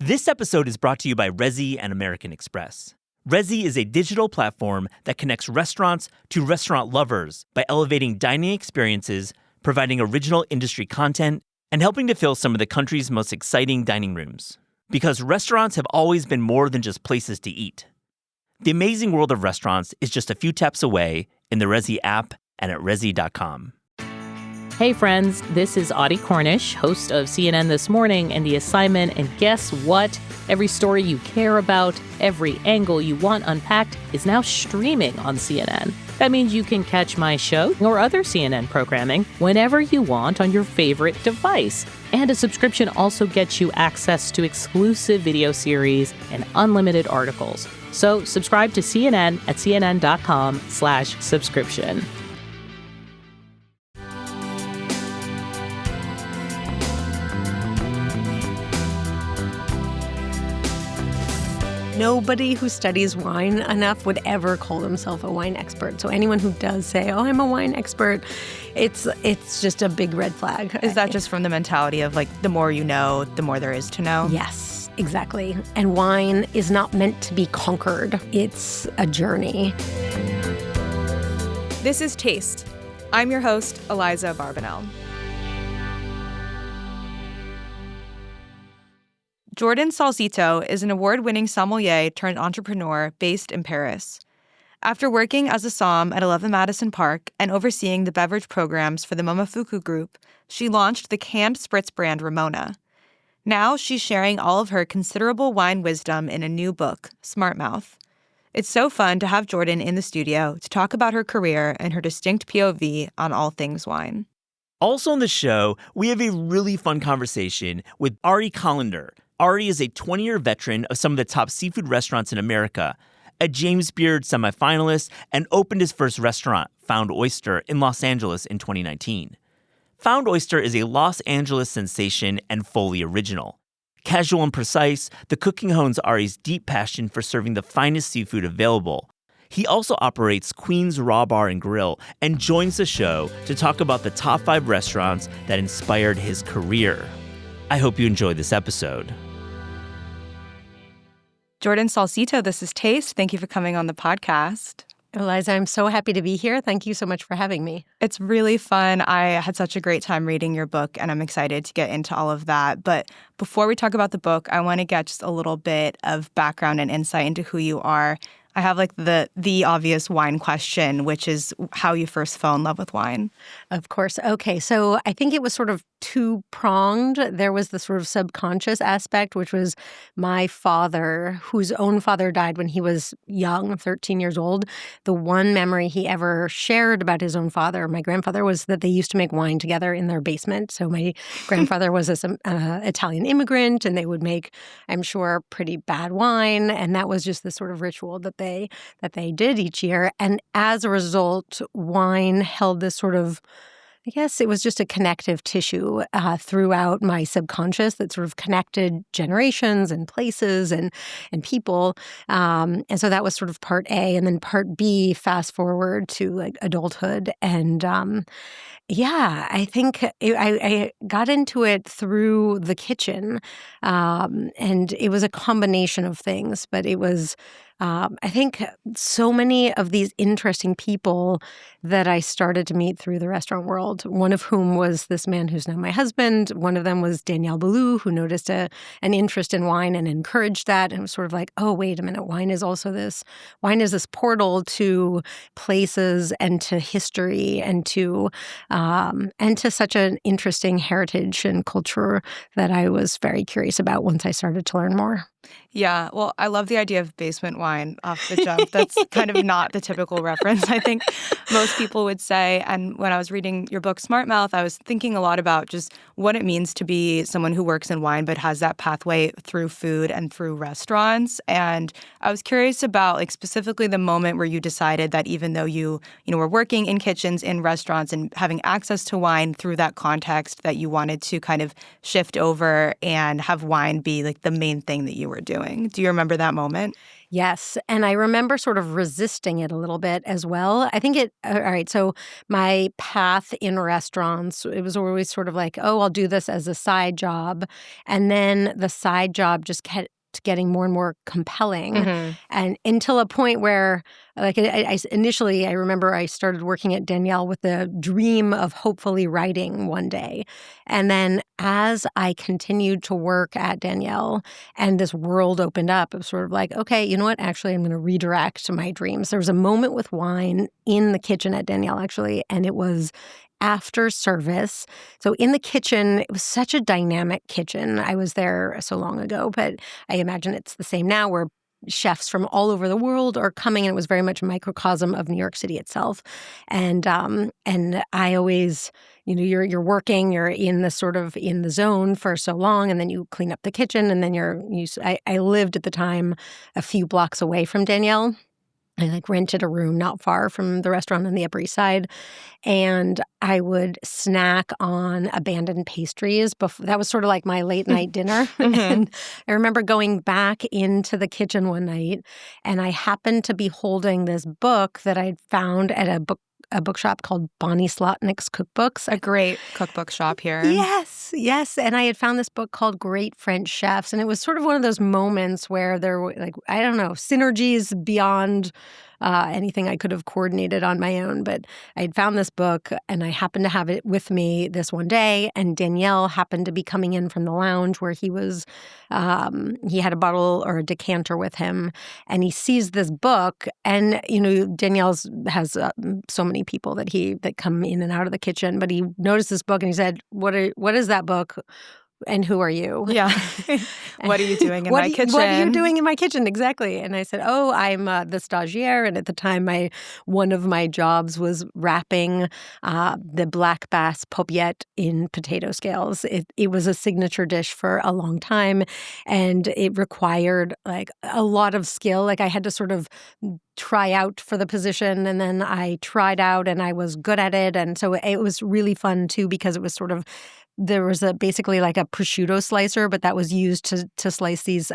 This episode is brought to you by Resy and American Express. Resy is a digital platform that connects restaurants to restaurant lovers by elevating dining experiences, providing original industry content, and helping to fill some of the country's most exciting dining rooms. Because restaurants have always been more than just places to eat. The amazing world of restaurants is just a few taps away in the Resy app and at resy.com. Hey friends, this is Audie Cornish, host of CNN This Morning and The Assignment, and guess what? Every story you care about, every angle you want unpacked is now streaming on CNN. That means you can catch my show or other CNN programming whenever you want on your favorite device. And a subscription also gets you access to exclusive video series and unlimited articles. So subscribe to CNN at cnn.com/subscription. Nobody who studies wine enough would ever call themselves a wine expert. So anyone who does say, "Oh, I'm a wine expert," it's just a big red flag. Is that just from the mentality of like the more you know, the more there is to know? Yes, exactly. And wine is not meant to be conquered. It's a journey. This is Taste. I'm your host, Eliza Barbanel. Jordan Salcito is an award-winning sommelier turned entrepreneur based in Paris. After working as a somm at 11 Madison Park and overseeing the beverage programs for the Momofuku Group, she launched the canned spritz brand Ramona. Now she's sharing all of her considerable wine wisdom in a new book, Smart Mouth. It's so fun to have Jordan in the studio to talk about her career and her distinct POV on all things wine. Also on the show, we have a really fun conversation with Ari Collender. Ari is a 20-year veteran of some of the top seafood restaurants in America, a James Beard semifinalist, and opened his first restaurant, Found Oyster, in Los Angeles in 2019. Found Oyster is a Los Angeles sensation and fully original. Casual and precise, the cooking hones Ari's deep passion for serving the finest seafood available. He also operates Queen's Raw Bar and Grill and joins the show to talk about the top 5 restaurants that inspired his career. I hope you enjoyed this episode. Jordan Salcito, this is Taste. Thank you for coming on the podcast. Eliza, I'm so happy to be here. Thank you so much for having me. It's really fun. I had such a great time reading your book, and I'm excited to get into all of that. But before we talk about the book, I want to get just a little bit of background and insight into who you are. I have like the obvious wine question, which is how you first fell in love with wine. Of course. Okay, so I think it was sort of two-pronged. There was the sort of subconscious aspect, which was my father, whose own father died when he was young, 13 years old. The one memory he ever shared about his own father, my grandfather, was that they used to make wine together in their basement. So my grandfather was an Italian immigrant, and they would make, I'm sure, pretty bad wine. And that was just the sort of ritual that they did each year. And as a result, wine held this sort of, I guess it was just a connective tissue throughout my subconscious that sort of connected generations and places and people. And so that was sort of part A. And then part B, fast forward to like adulthood. And I think I got into it through the kitchen. And it was a combination of things, but it was I think so many of these interesting people that I started to meet through the restaurant world, one of whom was this man who's now my husband. One of them was Danielle Ballou, who noticed an interest in wine and encouraged that. And it was sort of like, oh, wait a minute, wine is this portal to places and to history and to such an interesting heritage and culture that I was very curious about once I started to learn more. Yeah, well, I love the idea of basement wine off the jump. That's kind of not the typical reference I think most people would say. And when I was reading your book, Smart Mouth, I was thinking a lot about just what it means to be someone who works in wine but has that pathway through food and through restaurants. And I was curious about like specifically the moment where you decided that even though you were working in kitchens, in restaurants, and having access to wine through that context that you wanted to kind of shift over and have wine be like the main thing that you were doing. Do you remember that moment? Yes. And I remember sort of resisting it a little bit as well. I think all right. So my path in restaurants, it was always sort of like, oh, I'll do this as a side job. And then the side job just kept getting more and more compelling. And until a point where, like, initially, I remember I started working at Danielle with the dream of hopefully writing one day. And then as I continued to work at Danielle and this world opened up, it was sort of like, okay, you know what? Actually, I'm going to redirect my dreams. There was a moment with wine in the kitchen at Danielle, actually, and it was after service. So in the kitchen, it was such a dynamic kitchen. I was there so long ago, but I imagine it's the same now where chefs from all over the world are coming, and it was very much a microcosm of New York City itself. And I always, you're working, you're in the sort of in the zone for so long, and then you clean up the kitchen, and then I lived at the time a few blocks away from Danielle. I rented a room not far from the restaurant on the Upper East Side, and I would snack on abandoned pastries. That was sort of like my late night dinner. And I remember going back into the kitchen one night, and I happened to be holding this book that I'd found at a bookshop called Bonnie Slotnick's Cookbooks. A great cookbook shop here. Yes. And I had found this book called Great French Chefs. And it was sort of one of those moments where there were, I don't know, synergies beyond anything I could have coordinated on my own. But I had found this book, and I happened to have it with me this one day. And Danielle happened to be coming in from the lounge where he was. He had a bottle or a decanter with him, and he sees this book. And Danielle has so many people that come in and out of the kitchen. But he noticed this book, and he said, "What is that book? And who are you?" Yeah. What are you doing in my kitchen? What are you doing in my kitchen? Exactly. And I said, oh, I'm the stagiaire. And at the time, one of my jobs was wrapping the black bass paupiette in potato scales. It was a signature dish for a long time, and it required a lot of skill. I had to sort of try out for the position, and then I tried out, and I was good at it. And so it was really fun too, because it was sort of, there was basically like a prosciutto slicer, but that was used to slice these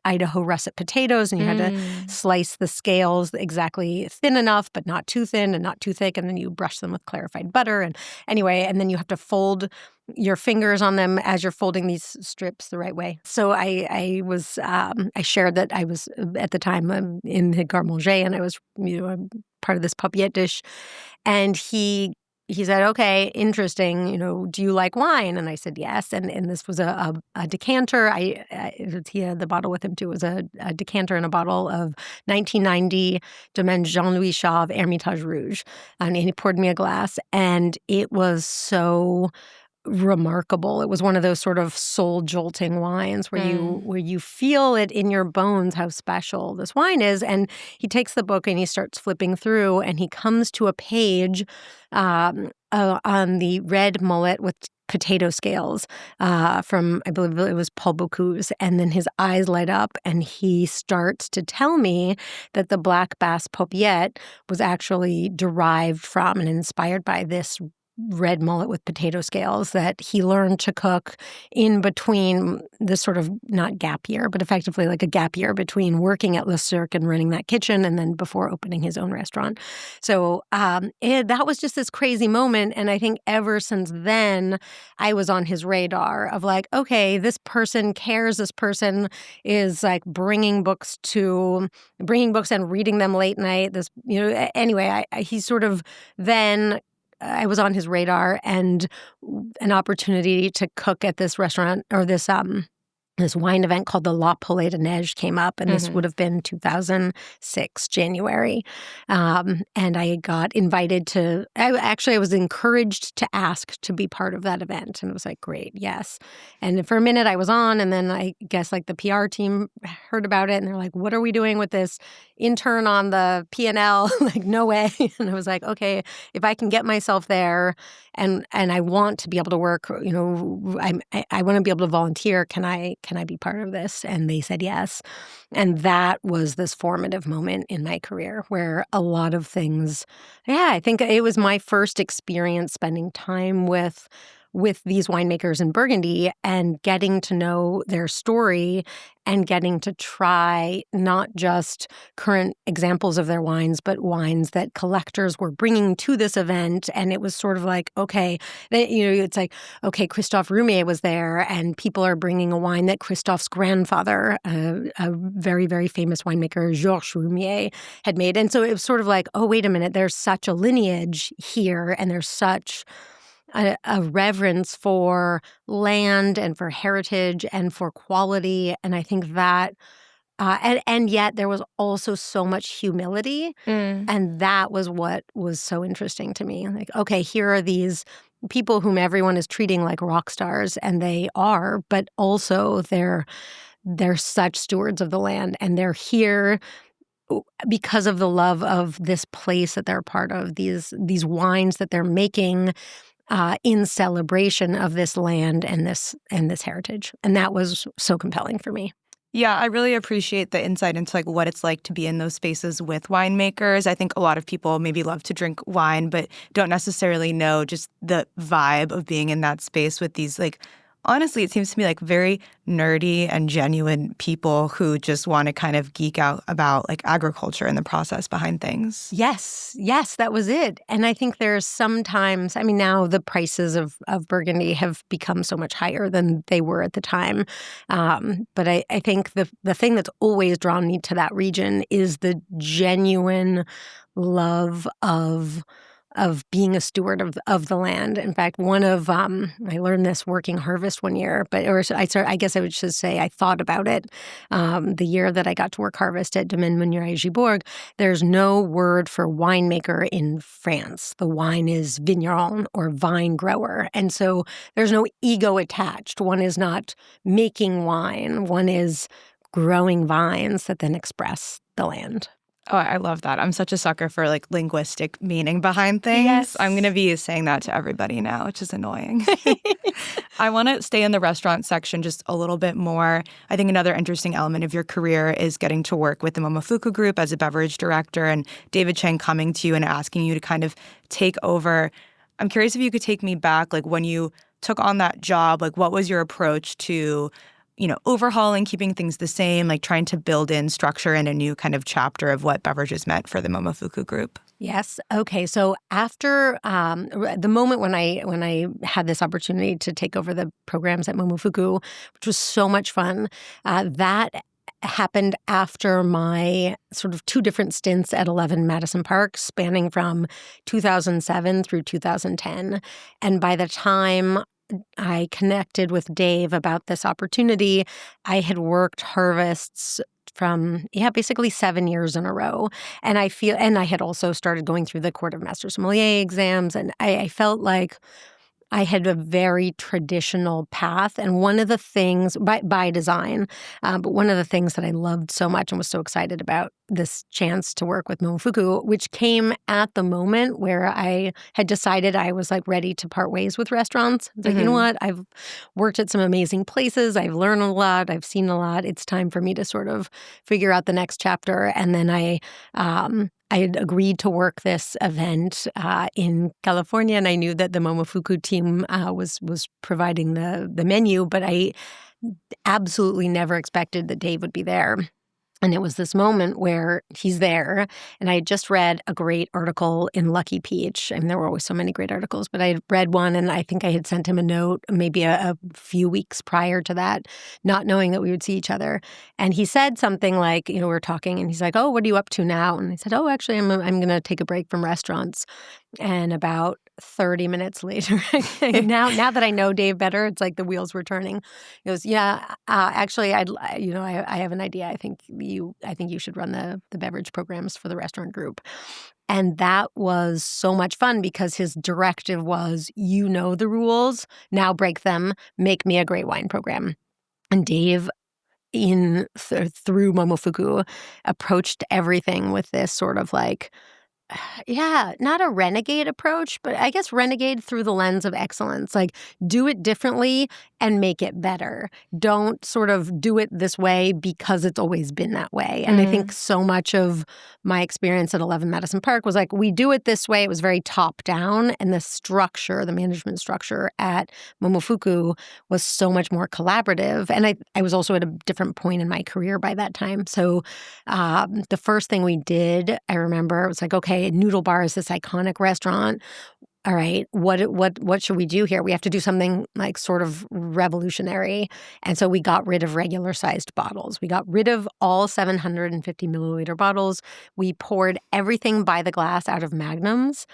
Idaho russet potatoes, and you had to slice the scales exactly thin enough, but not too thin and not too thick, and then you brush them with clarified butter. And anyway, and then you have to fold your fingers on them as you're folding these strips the right way. So I shared that I was at the time in the garde manger, and I was part of this paupiette dish, and he said, okay, interesting, do you like wine? And I said, yes. And this was a decanter. He had the bottle with him, too. It was a decanter and a bottle of 1990 Domaine Jean-Louis Chauve Hermitage Rouge. And he poured me a glass, and it was so remarkable. It was one of those sort of soul-jolting wines where you feel it in your bones how special this wine is. And he takes the book and he starts flipping through, and he comes to a page on the red mullet with potato scales from, I believe it was Paul Bocuse. And then his eyes light up, and he starts to tell me that the black bass paupiette was actually derived from and inspired by this red mullet with potato scales that he learned to cook in between this sort of, not gap year, but effectively like a gap year between working at Le Cirque and running that kitchen, and then before opening his own restaurant. So that was just this crazy moment. And I think ever since then, I was on his radar of okay, this person cares. This person is bringing books and reading them late night. Anyway, he sort of then, I was on his radar, and an opportunity to cook at this restaurant or this wine event called the La Poule de Neige came up, and this would have been 2006, January. And I got invited to, I was encouraged to ask to be part of that event. And it was great, yes. And for a minute I was on, and then I guess the PR team heard about it, and they're what are we doing with this intern on the P&L, like, no way. And I was like, okay, if I can get myself there and I want to be able to work, I want to be able to volunteer, can I be part of this? And they said yes. And that was this formative moment in my career where a lot of things, I think it was my first experience spending time with these winemakers in Burgundy and getting to know their story and getting to try not just current examples of their wines, but wines that collectors were bringing to this event. And it was sort of like, okay, it's like, okay, Christophe Roumier was there and people are bringing a wine that Christophe's grandfather, a very, very famous winemaker, Georges Roumier, had made. And so it was sort of like, oh, wait a minute, there's such a lineage here and there's such a reverence for land and for heritage and for quality. And I think that, and yet there was also so much humility. And that was what was so interesting to me. Like, okay, here are these people whom everyone is treating like rock stars, and they are, but also they're such stewards of the land, and they're here because of the love of this place that they're a part of, these wines that they're making in celebration of this land and this heritage. And that was so compelling for me. Yeah, I really appreciate the insight into like what it's like to be in those spaces with winemakers. I think a lot of people maybe love to drink wine, but don't necessarily know just the vibe of being in that space with these like, honestly, it seems to me like very nerdy and genuine people who just want to kind of geek out about like agriculture and the process behind things. Yes, that was it. And I think there's sometimes, I mean, now the prices of Burgundy have become so much higher than they were at the time. But I think the thing that's always drawn me to that region is the genuine love of being a steward of the land. In fact, one of I learned this working harvest one year, I guess I would just say I thought about it the year that I got to work harvest at Domaine Meunier Gibourg. There's no word for winemaker in France. The wine is vigneron or vine grower, and so there's no ego attached. One is not making wine. One is growing vines that then express the land. Oh, I love that. I'm such a sucker for like linguistic meaning behind things. Yes. I'm going to be saying that to everybody now, which is annoying. I want to stay in the restaurant section just a little bit more. I think another interesting element of your career is getting to work with the Momofuku Group as a beverage director and David Chang coming to you and asking you to kind of take over. I'm curious if you could take me back, like when you took on that job, like what was your approach to overhauling, keeping things the same, like trying to build in structure and a new kind of chapter of what beverages meant for the Momofuku Group? Yes. Okay. So after the moment when I had this opportunity to take over the programs at Momofuku, which was so much fun, that happened after my sort of two different stints at 11 Madison Park, spanning from 2007 through 2010. And by the time I connected with Dave about this opportunity, I had worked harvests from, basically 7 years in a row. And I had also started going through the Court of Master Sommelier exams. And I felt like I had a very traditional path. And one of the things, by design, but one of the things that I loved so much and was so excited about this chance to work with Momofuku, which came at the moment where I had decided I was like ready to part ways with restaurants. I was like, you know what? I've worked at some amazing places. I've learned a lot. I've seen a lot. It's time for me to sort of figure out the next chapter. And then I had agreed to work this event in California, and I knew that the Momofuku team was providing the menu, but I absolutely never expected that Dave would be there. And it was this moment where he's there, and I had just read a great article in Lucky Peach. I mean, there were always so many great articles, but I had read one, and I think I had sent him a note maybe a few weeks prior to that, not knowing that we would see each other. And he said something like, we were talking, and he's like, "Oh, what are you up to now?" And I said, "Oh, actually, I'm going to take a break from restaurants." And about 30 minutes later, now that I know Dave better, it's like the wheels were turning. He goes, "Yeah, actually, I have an idea. I think you should run the beverage programs for the restaurant group." And that was so much fun because his directive was, "You know the rules, now break them, make me a great wine program." And Dave through Momofuku, approached everything with this sort of like, yeah, not a renegade approach, but I guess renegade through the lens of excellence. Like, do it differently and make it better. Don't sort of do it this way because it's always been that way. And I think so much of my experience at 11 Madison Park was like, we do it this way. It was very top down. And the structure, the management structure at Momofuku was so much more collaborative. And I was also at a different point in my career by that time. So the first thing we did, I remember, it was like, okay, Noodle Bar is this iconic restaurant. All right, what should we do here? We have to do something like sort of revolutionary. And so we got rid of regular sized bottles. We got rid of all 750 milliliter bottles. We poured everything by the glass out of magnums.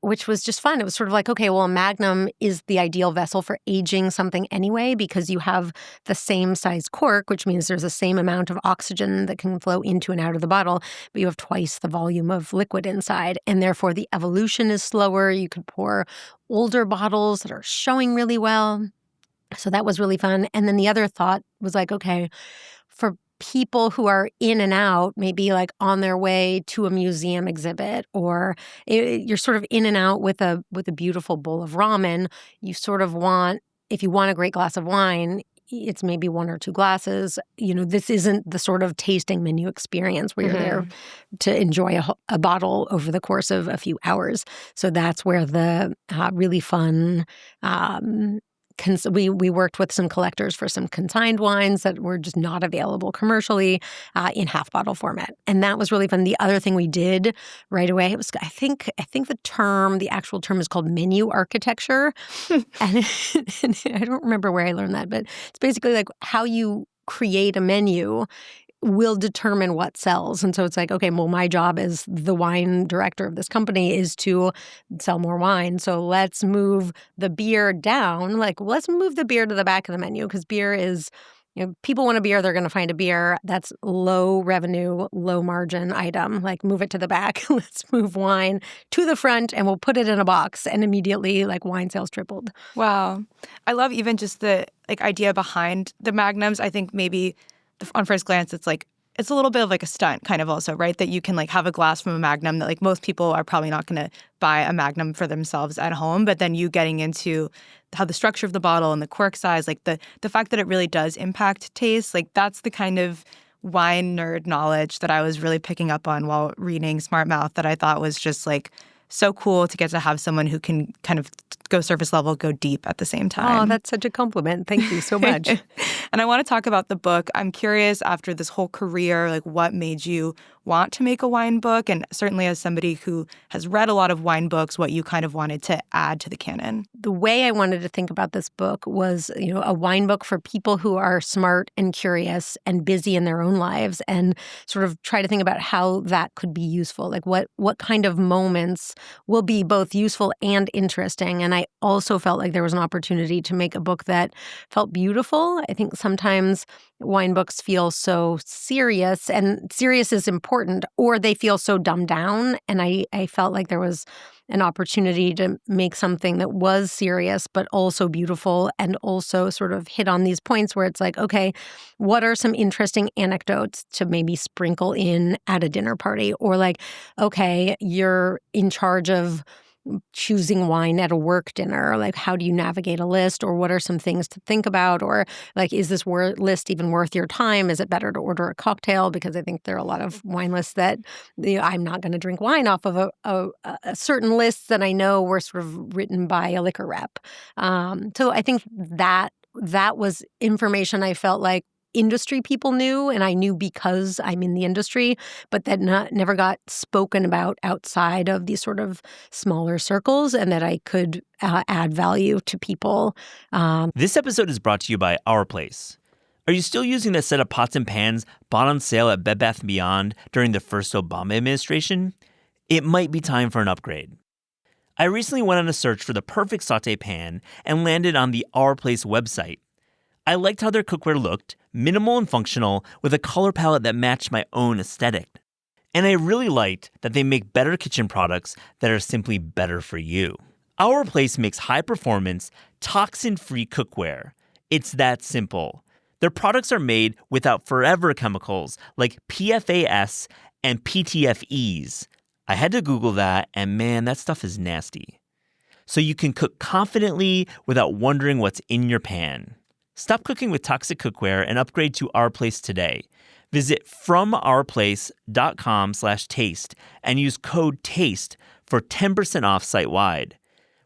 Which was just fun. It was sort of like, okay, well, a magnum is the ideal vessel for aging something anyway, because you have the same size cork, which means there's the same amount of oxygen that can flow into and out of the bottle, but you have twice the volume of liquid inside. And therefore, the evolution is slower. You could pour older bottles that are showing really well. So that was really fun. And then the other thought was like, okay, for people who are in and out, maybe like on their way to a museum exhibit, or you're sort of in and out with a beautiful bowl of ramen. You sort of want, if you want a great glass of wine, it's maybe one or two glasses. This isn't the sort of tasting menu experience where you're there to enjoy a bottle over the course of a few hours. So that's where the really fun we worked with some collectors for some consigned wines that were just not available commercially in half bottle format. And that was really fun. The other thing we did right away, it was, I think the actual term is called menu architecture. and I don't remember where I learned that, but it's basically like how you create a menu will determine what sells. And so it's like, okay, well, my job as the wine director of this company is to sell more wine. So let's move the beer down. Like, let's move the beer to the back of the menu, because beer is, people want a beer, they're going to find a beer. That's low revenue, low margin item. Like, move it to the back. Let's move wine to the front and we'll put it in a box. And immediately, like, wine sales tripled. Wow. I love even just the idea behind the magnums. I think maybe on first glance, it's a little bit of like a stunt kind of also, right? That you can like have a glass from a Magnum that like most people are probably not going to buy a Magnum for themselves at home. But then you getting into how the structure of the bottle and the cork size, like the fact that it really does impact taste, like that's the kind of wine nerd knowledge that I was really picking up on while reading Smart Mouth, that I thought was just like so cool to get to have someone who can kind of go surface level, go deep at the same time. Oh, that's such a compliment. Thank you so much. And I want to talk about the book. I'm curious, after this whole career, like what made you want to make a wine book? And certainly as somebody who has read a lot of wine books, what you kind of wanted to add to the canon. The way I wanted to think about this book was, a wine book for people who are smart and curious and busy in their own lives, and sort of try to think about how that could be useful. Like what kind of moments will be both useful and interesting. And I also felt like there was an opportunity to make a book that felt beautiful. I think sometimes wine books feel so serious, and serious is important, or they feel so dumbed down. And I felt like there was an opportunity to make something that was serious, but also beautiful, and also sort of hit on these points where it's like, okay, what are some interesting anecdotes to maybe sprinkle in at a dinner party? Or like, okay, you're in charge of choosing wine at a work dinner. Like, how do you navigate a list? Or what are some things to think about? Or like, is this list even worth your time? Is it better to order a cocktail? Because I think there are a lot of wine lists that I'm not going to drink wine off of a certain lists that I know were sort of written by a liquor rep. So I think that was information I felt like industry people knew, and I knew because I'm in the industry, but that never got spoken about outside of these sort of smaller circles, and that I could add value to people. This episode is brought to you by Our Place. Are you still using the set of pots and pans bought on sale at Bed Bath & Beyond during the first Obama administration? It might be time for an upgrade. I recently went on a search for the perfect sauté pan and landed on the Our Place website. I liked how their cookware looked, minimal and functional, with a color palette that matched my own aesthetic. And I really liked that they make better kitchen products that are simply better for you. Our Place makes high-performance, toxin-free cookware. It's that simple. Their products are made without forever chemicals like PFAS and PTFEs. I had to Google that, and man, that stuff is nasty. So you can cook confidently without wondering what's in your pan. Stop cooking with toxic cookware and upgrade to Our Place today. Visit FromOurPlace.com/taste and use code TASTE for 10% off site-wide.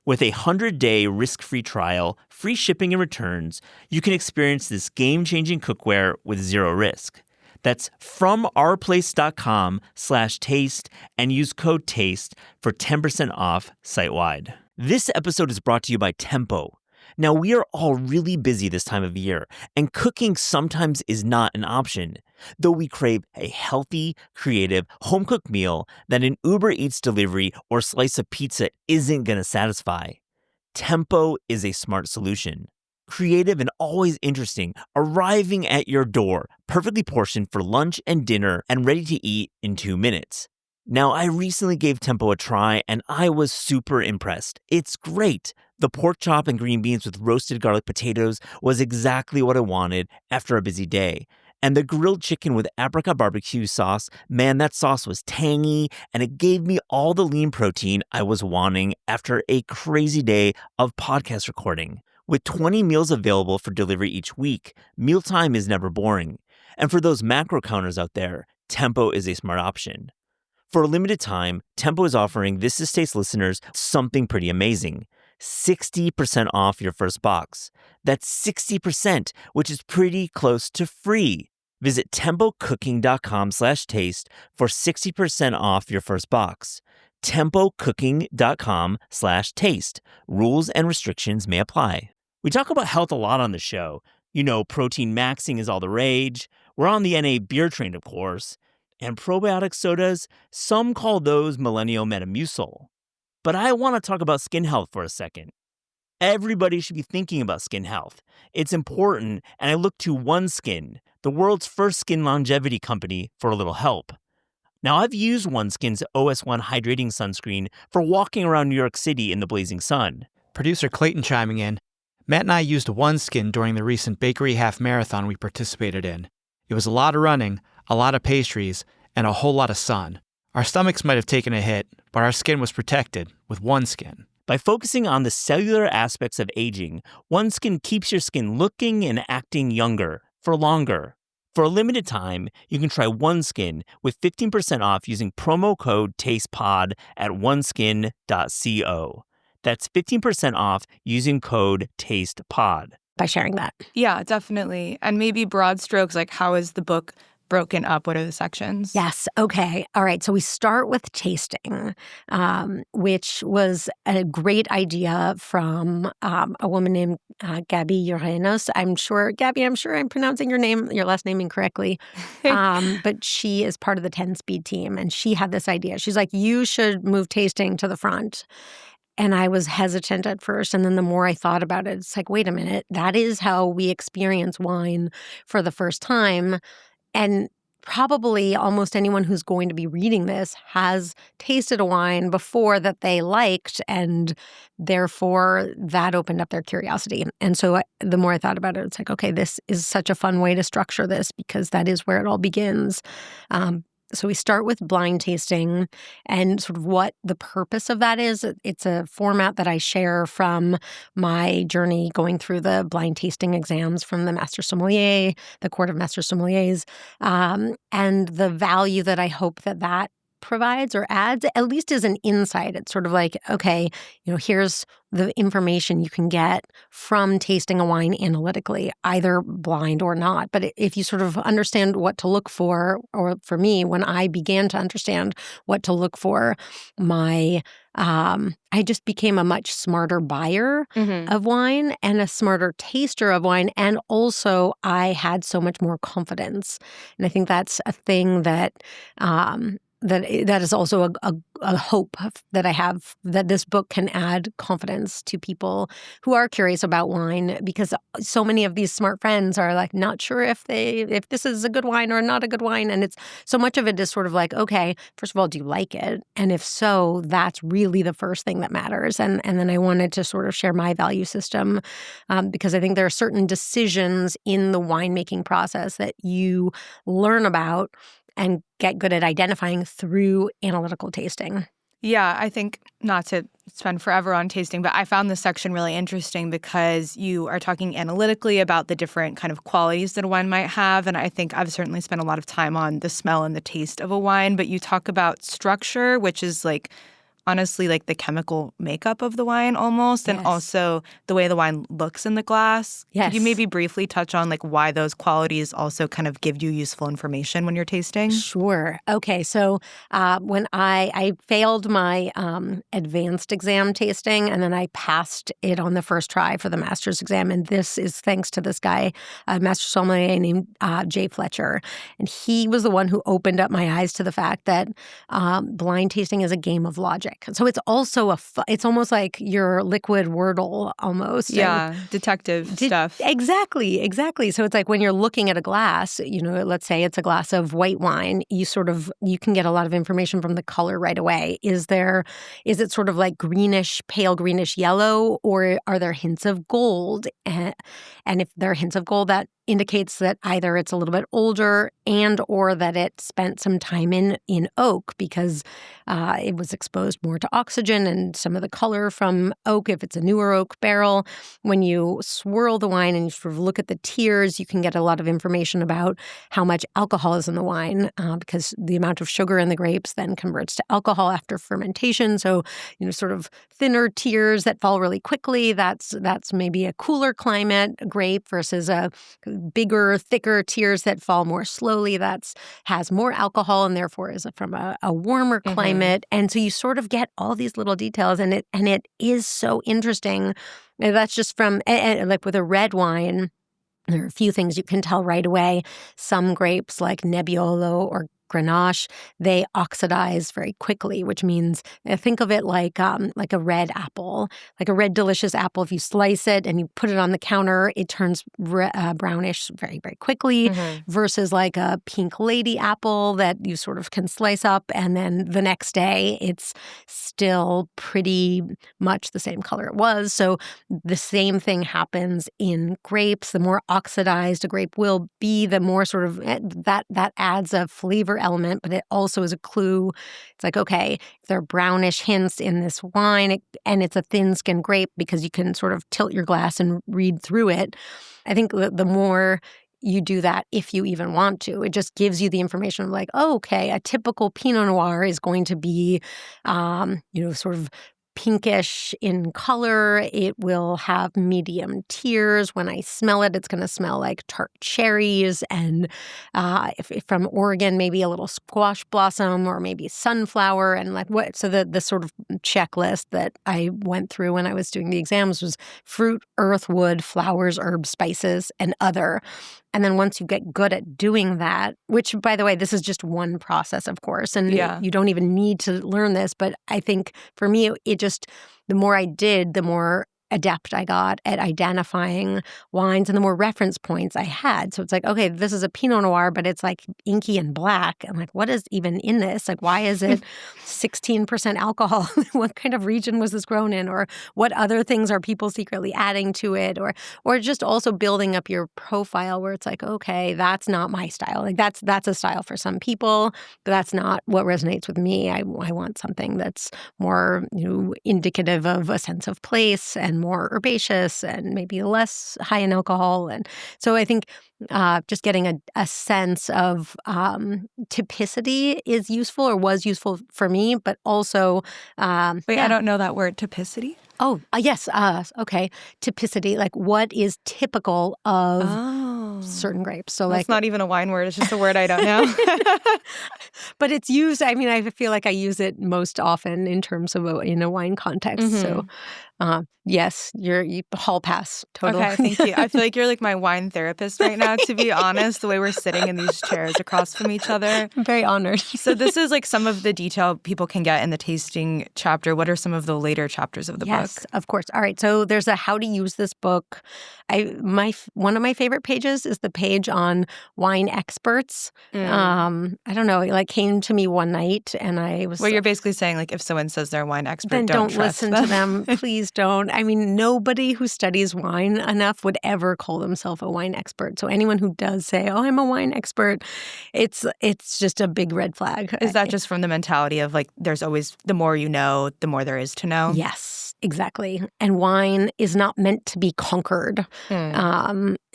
With a 100-day risk-free trial, free shipping and returns, you can experience this game-changing cookware with zero risk. That's FromOurPlace.com/taste and use code TASTE for 10% off site-wide. This episode is brought to you by Tempo. Now, we are all really busy this time of year, and cooking sometimes is not an option, though we crave a healthy, creative, home-cooked meal that an Uber Eats delivery or slice of pizza isn't going to satisfy. Tempo is a smart solution. Creative and always interesting, arriving at your door, perfectly portioned for lunch and dinner, and ready to eat in 2 minutes. Now, I recently gave Tempo a try, and I was super impressed. It's great. The pork chop and green beans with roasted garlic potatoes was exactly what I wanted after a busy day. And the grilled chicken with apricot barbecue sauce, man, that sauce was tangy, and it gave me all the lean protein I was wanting after a crazy day of podcast recording. With 20 meals available for delivery each week, mealtime is never boring. And for those macro counters out there, Tempo is a smart option. For a limited time, Tempo is offering This Is Taste listeners something pretty amazing. 60% off your first box. That's 60%, which is pretty close to free. Visit tempocooking.com/taste for 60% off your first box. tempocooking.com/taste. Rules and restrictions may apply. We talk about health a lot on the show. You know, protein maxing is all the rage. We're on the NA beer train, of course. And probiotic sodas, some call those millennial Metamucil. But I want to talk about skin health for a second. Everybody should be thinking about skin health. It's important, and I look to OneSkin, the world's first skin longevity company, for a little help. Now, I've used OneSkin's OS1 hydrating sunscreen for walking around New York City in the blazing sun. Producer Clayton chiming in. Matt and I used OneSkin during the recent bakery half marathon we participated in. It was a lot of running, a lot of pastries, and a whole lot of sun. Our stomachs might have taken a hit, but our skin was protected with OneSkin. By focusing on the cellular aspects of aging, OneSkin keeps your skin looking and acting younger for longer. For a limited time, you can try OneSkin with 15% off using promo code TASTEPOD at oneskin.co. That's 15% off using code TASTEPOD. By sharing that. Yeah, definitely. And maybe broad strokes, like how is the book broken up? What are the sections? Yes. Okay. All right. So we start with tasting, which was a great idea from a woman named Gabby Urenos. Gabby, I'm sure I'm pronouncing your last name incorrectly. But she is part of the 10-speed team. And she had this idea. She's like, you should move tasting to the front. And I was hesitant at first. And then the more I thought about it, it's like, wait a minute, that is how we experience wine for the first time. And probably almost anyone who's going to be reading this has tasted a wine before that they liked, and therefore that opened up their curiosity. And so the more I thought about it, it's like, okay, this is such a fun way to structure this because that is where it all begins. So we start with blind tasting and sort of what the purpose of that is. It's a format that I share from my journey going through the blind tasting exams from the Master Sommelier, the Court of Master Sommeliers, and the value that I hope that provides or adds, at least as an insight. It's sort of like, okay, here's the information you can get from tasting a wine analytically, either blind or not. But if you sort of understand what to look for, or for me, when I began to understand what to look for, I just became a much smarter buyer of wine and a smarter taster of wine. And also I had so much more confidence. And I think that's a thing that that is also a hope that I have that this book can add confidence to people who are curious about wine, because so many of these smart friends are like not sure if this is a good wine or not a good wine, and it's so much of it is sort of like, okay, first of all, do you like it? And if so, that's really the first thing that matters. And then I wanted to sort of share my value system because I think there are certain decisions in the winemaking process that you learn about and get good at identifying through analytical tasting. Yeah, I think not to spend forever on tasting, but I found this section really interesting because you are talking analytically about the different kind of qualities that a wine might have. And I think I've certainly spent a lot of time on the smell and the taste of a wine, but you talk about structure, which is like honestly like the chemical makeup of the wine almost, and also the way the wine looks in the glass. Yes. Could you maybe briefly touch on like why those qualities also kind of give you useful information when you're tasting? Sure. Okay. So when I failed my advanced exam tasting, and then I passed it on the first try for the master's exam. And this is thanks to this guy, a master sommelier named Jay Fletcher. And he was the one who opened up my eyes to the fact that blind tasting is a game of logic. So it's also it's almost like your liquid Wordle almost. Yeah, detective stuff. Exactly. So it's like when you're looking at a glass, let's say it's a glass of white wine, you can get a lot of information from the color right away. Is it sort of like greenish, pale greenish yellow, or are there hints of gold? And if there are hints of gold, that indicates that either it's a little bit older and or that it spent some time in oak because it was exposed more to oxygen and some of the color from oak. If it's a newer oak barrel, when you swirl the wine and you sort of look at the tears, you can get a lot of information about how much alcohol is in the wine because the amount of sugar in the grapes then converts to alcohol after fermentation. So, sort of thinner tears that fall really quickly, that's maybe a cooler climate grape versus a bigger, thicker tears that fall more slowly. Has more alcohol and therefore is from a warmer climate. And so you sort of get all these little details, and it is so interesting. And that's just from like with a red wine. There are a few things you can tell right away. Some grapes like Nebbiolo or Grenache, they oxidize very quickly, which means think of it like a red apple, like a red delicious apple. If you slice it and you put it on the counter, it turns brownish very, very quickly versus like a pink lady apple that you sort of can slice up and then the next day it's still pretty much the same color it was. So the same thing happens in grapes. The more oxidized a grape will be, the more sort of that adds a flavor element, but it also is a clue. It's like, okay, if there are brownish hints in this wine and it's a thin-skinned grape because you can sort of tilt your glass and read through it. I think the more you do that, if you even want to, it just gives you the information of like, oh, okay, a typical Pinot Noir is going to be, sort of pinkish in color. It will have medium tears. When I smell it, it's going to smell like tart cherries. And if from Oregon, maybe a little squash blossom or maybe sunflower. And like what? So the sort of checklist that I went through when I was doing the exams was fruit, earth, wood, flowers, herbs, spices, and other. And then once you get good at doing that, which, by the way, this is just one process, of course, and you don't even need to learn this. But I think for me, it just, the more I did, the more adept I got at identifying wines and the more reference points I had. So it's like, okay, this is a Pinot Noir, but it's like inky and black. I'm like, what is even in this? Like, why is it 16% alcohol? What kind of region was this grown in? Or what other things are people secretly adding to it? Or just also building up your profile where it's like, okay, that's not my style. Like that's a style for some people, but that's not what resonates with me. I want something that's more, indicative of a sense of place and more herbaceous and maybe less high in alcohol. And so I think just getting a sense of typicity is useful or was useful for me, but also... Wait, I don't know that word, typicity? Oh, yes. Okay. Typicity, like what is typical of certain grapes. So that's not even a wine word. It's just a word I don't know. But it's used, I feel like I use it most often in terms of in a wine context. So Yes, you hall pass, totally. Okay, thank you. I feel like you're like my wine therapist right now, to be honest, the way we're sitting in these chairs across from each other. I'm very honored. So this is like some of the detail people can get in the tasting chapter. What are some of the later chapters of the book? Yes, of course. All right. So there's a how to use this book. One of my favorite pages is the page on wine experts. I don't know. It like came to me one night, and I was. Well, you're basically saying like if someone says they're a wine expert, then don't listen trust to them. Please don't. I mean, nobody who studies wine enough would ever call themselves a wine expert. So anyone who does say, "Oh, I'm a wine expert," it's just a big red flag. Is that just from the mentality of like there's always the more you know, the more there is to know? Yes, exactly. And wine is not meant to be conquered.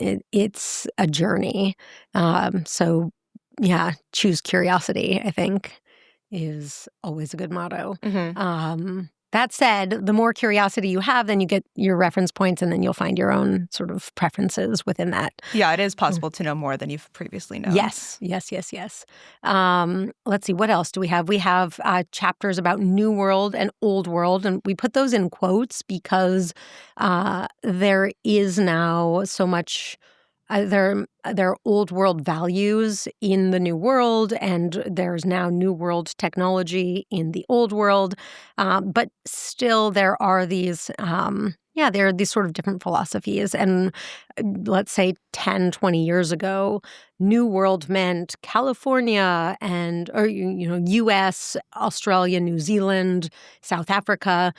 It's a journey. So, yeah, choose curiosity, I think, is always a good motto. That said, the more curiosity you have, then you get your reference points, and then you'll find your own sort of preferences within that. Yeah, it is possible to know more than you've previously known. Yes. Let's see, what else do we have? We have chapters about New World and Old World, and we put those in quotes because there is now so much. There are old world values in the new world, and there's now new world technology in the old world. But still, there are these, there are these sort of different philosophies. And let's say 10, 20 years ago, New World meant California or U.S., Australia, New Zealand, South Africa.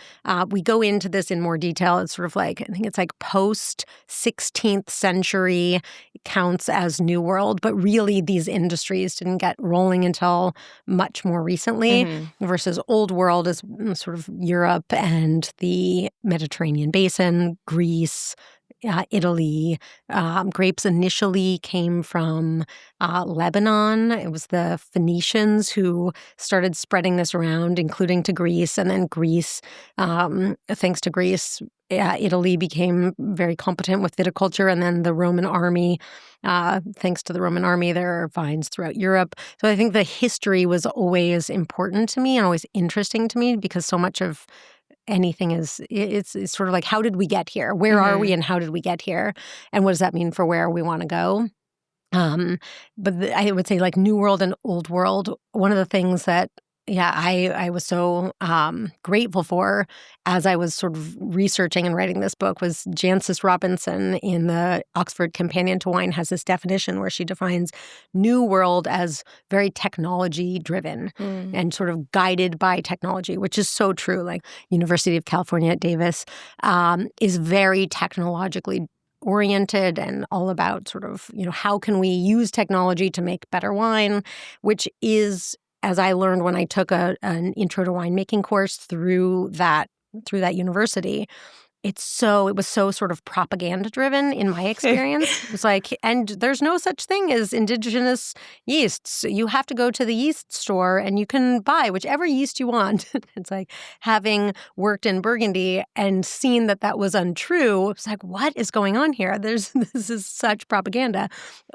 We go into this in more detail. It's sort of like, I think it's like post-16th century counts as New World, but really these industries didn't get rolling until much more recently, versus Old World is sort of Europe and the Mediterranean basin, Greece, Italy. Grapes initially came from Lebanon. It was the Phoenicians who started spreading this around, including to Greece. And then Greece, thanks to Greece, Italy became very competent with viticulture. And then the Roman army, thanks to the Roman army, there are vines throughout Europe. So I think the history was always important to me and always interesting to me, because so much of anything it's sort of like, how did we get here? Where are we and how did we get here? And what does that mean for where we want to go? But I would say like New World and Old World, one of the things that I was so grateful for as I was sort of researching and writing this book was Jancis Robinson in the Oxford Companion to Wine has this definition where she defines New World as very technology-driven and sort of guided by technology, which is so true. Like University of California at Davis is very technologically oriented and all about sort of, how can we use technology to make better wine, which is, as I learned when I took an intro to winemaking course through that university, it was so sort of propaganda driven in my experience. It was like, and there's no such thing as indigenous yeasts. You have to go to the yeast store and you can buy whichever yeast you want. It's like, having worked in Burgundy and seen that was untrue, it's like, what is going on here? This is such propaganda.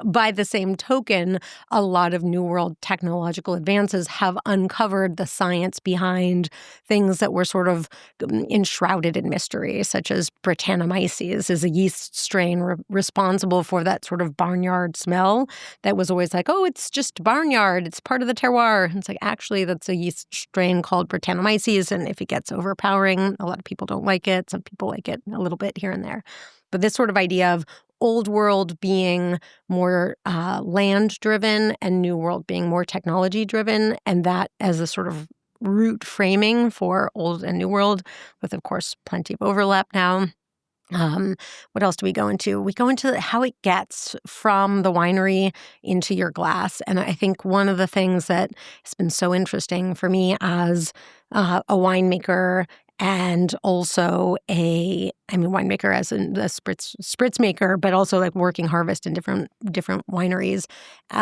By the same token, a lot of New World technological advances have uncovered the science behind things that were sort of enshrouded in mystery, such as Brettanomyces is a yeast strain responsible for that sort of barnyard smell that was always like, oh, it's just barnyard, it's part of the terroir. And it's like, actually, that's a yeast strain called Brettanomyces, and if it gets overpowering, a lot of people don't like it. Some people like it a little bit here and there. But this sort of idea of Old World being more land-driven and New World being more technology-driven, and that as a sort of root framing for Old and New World, with, of course, plenty of overlap now. What else do we go into? We go into how it gets from the winery into your glass. And I think one of the things that has been so interesting for me as a winemaker, and also winemaker as a spritz maker, but also like working harvest in different wineries.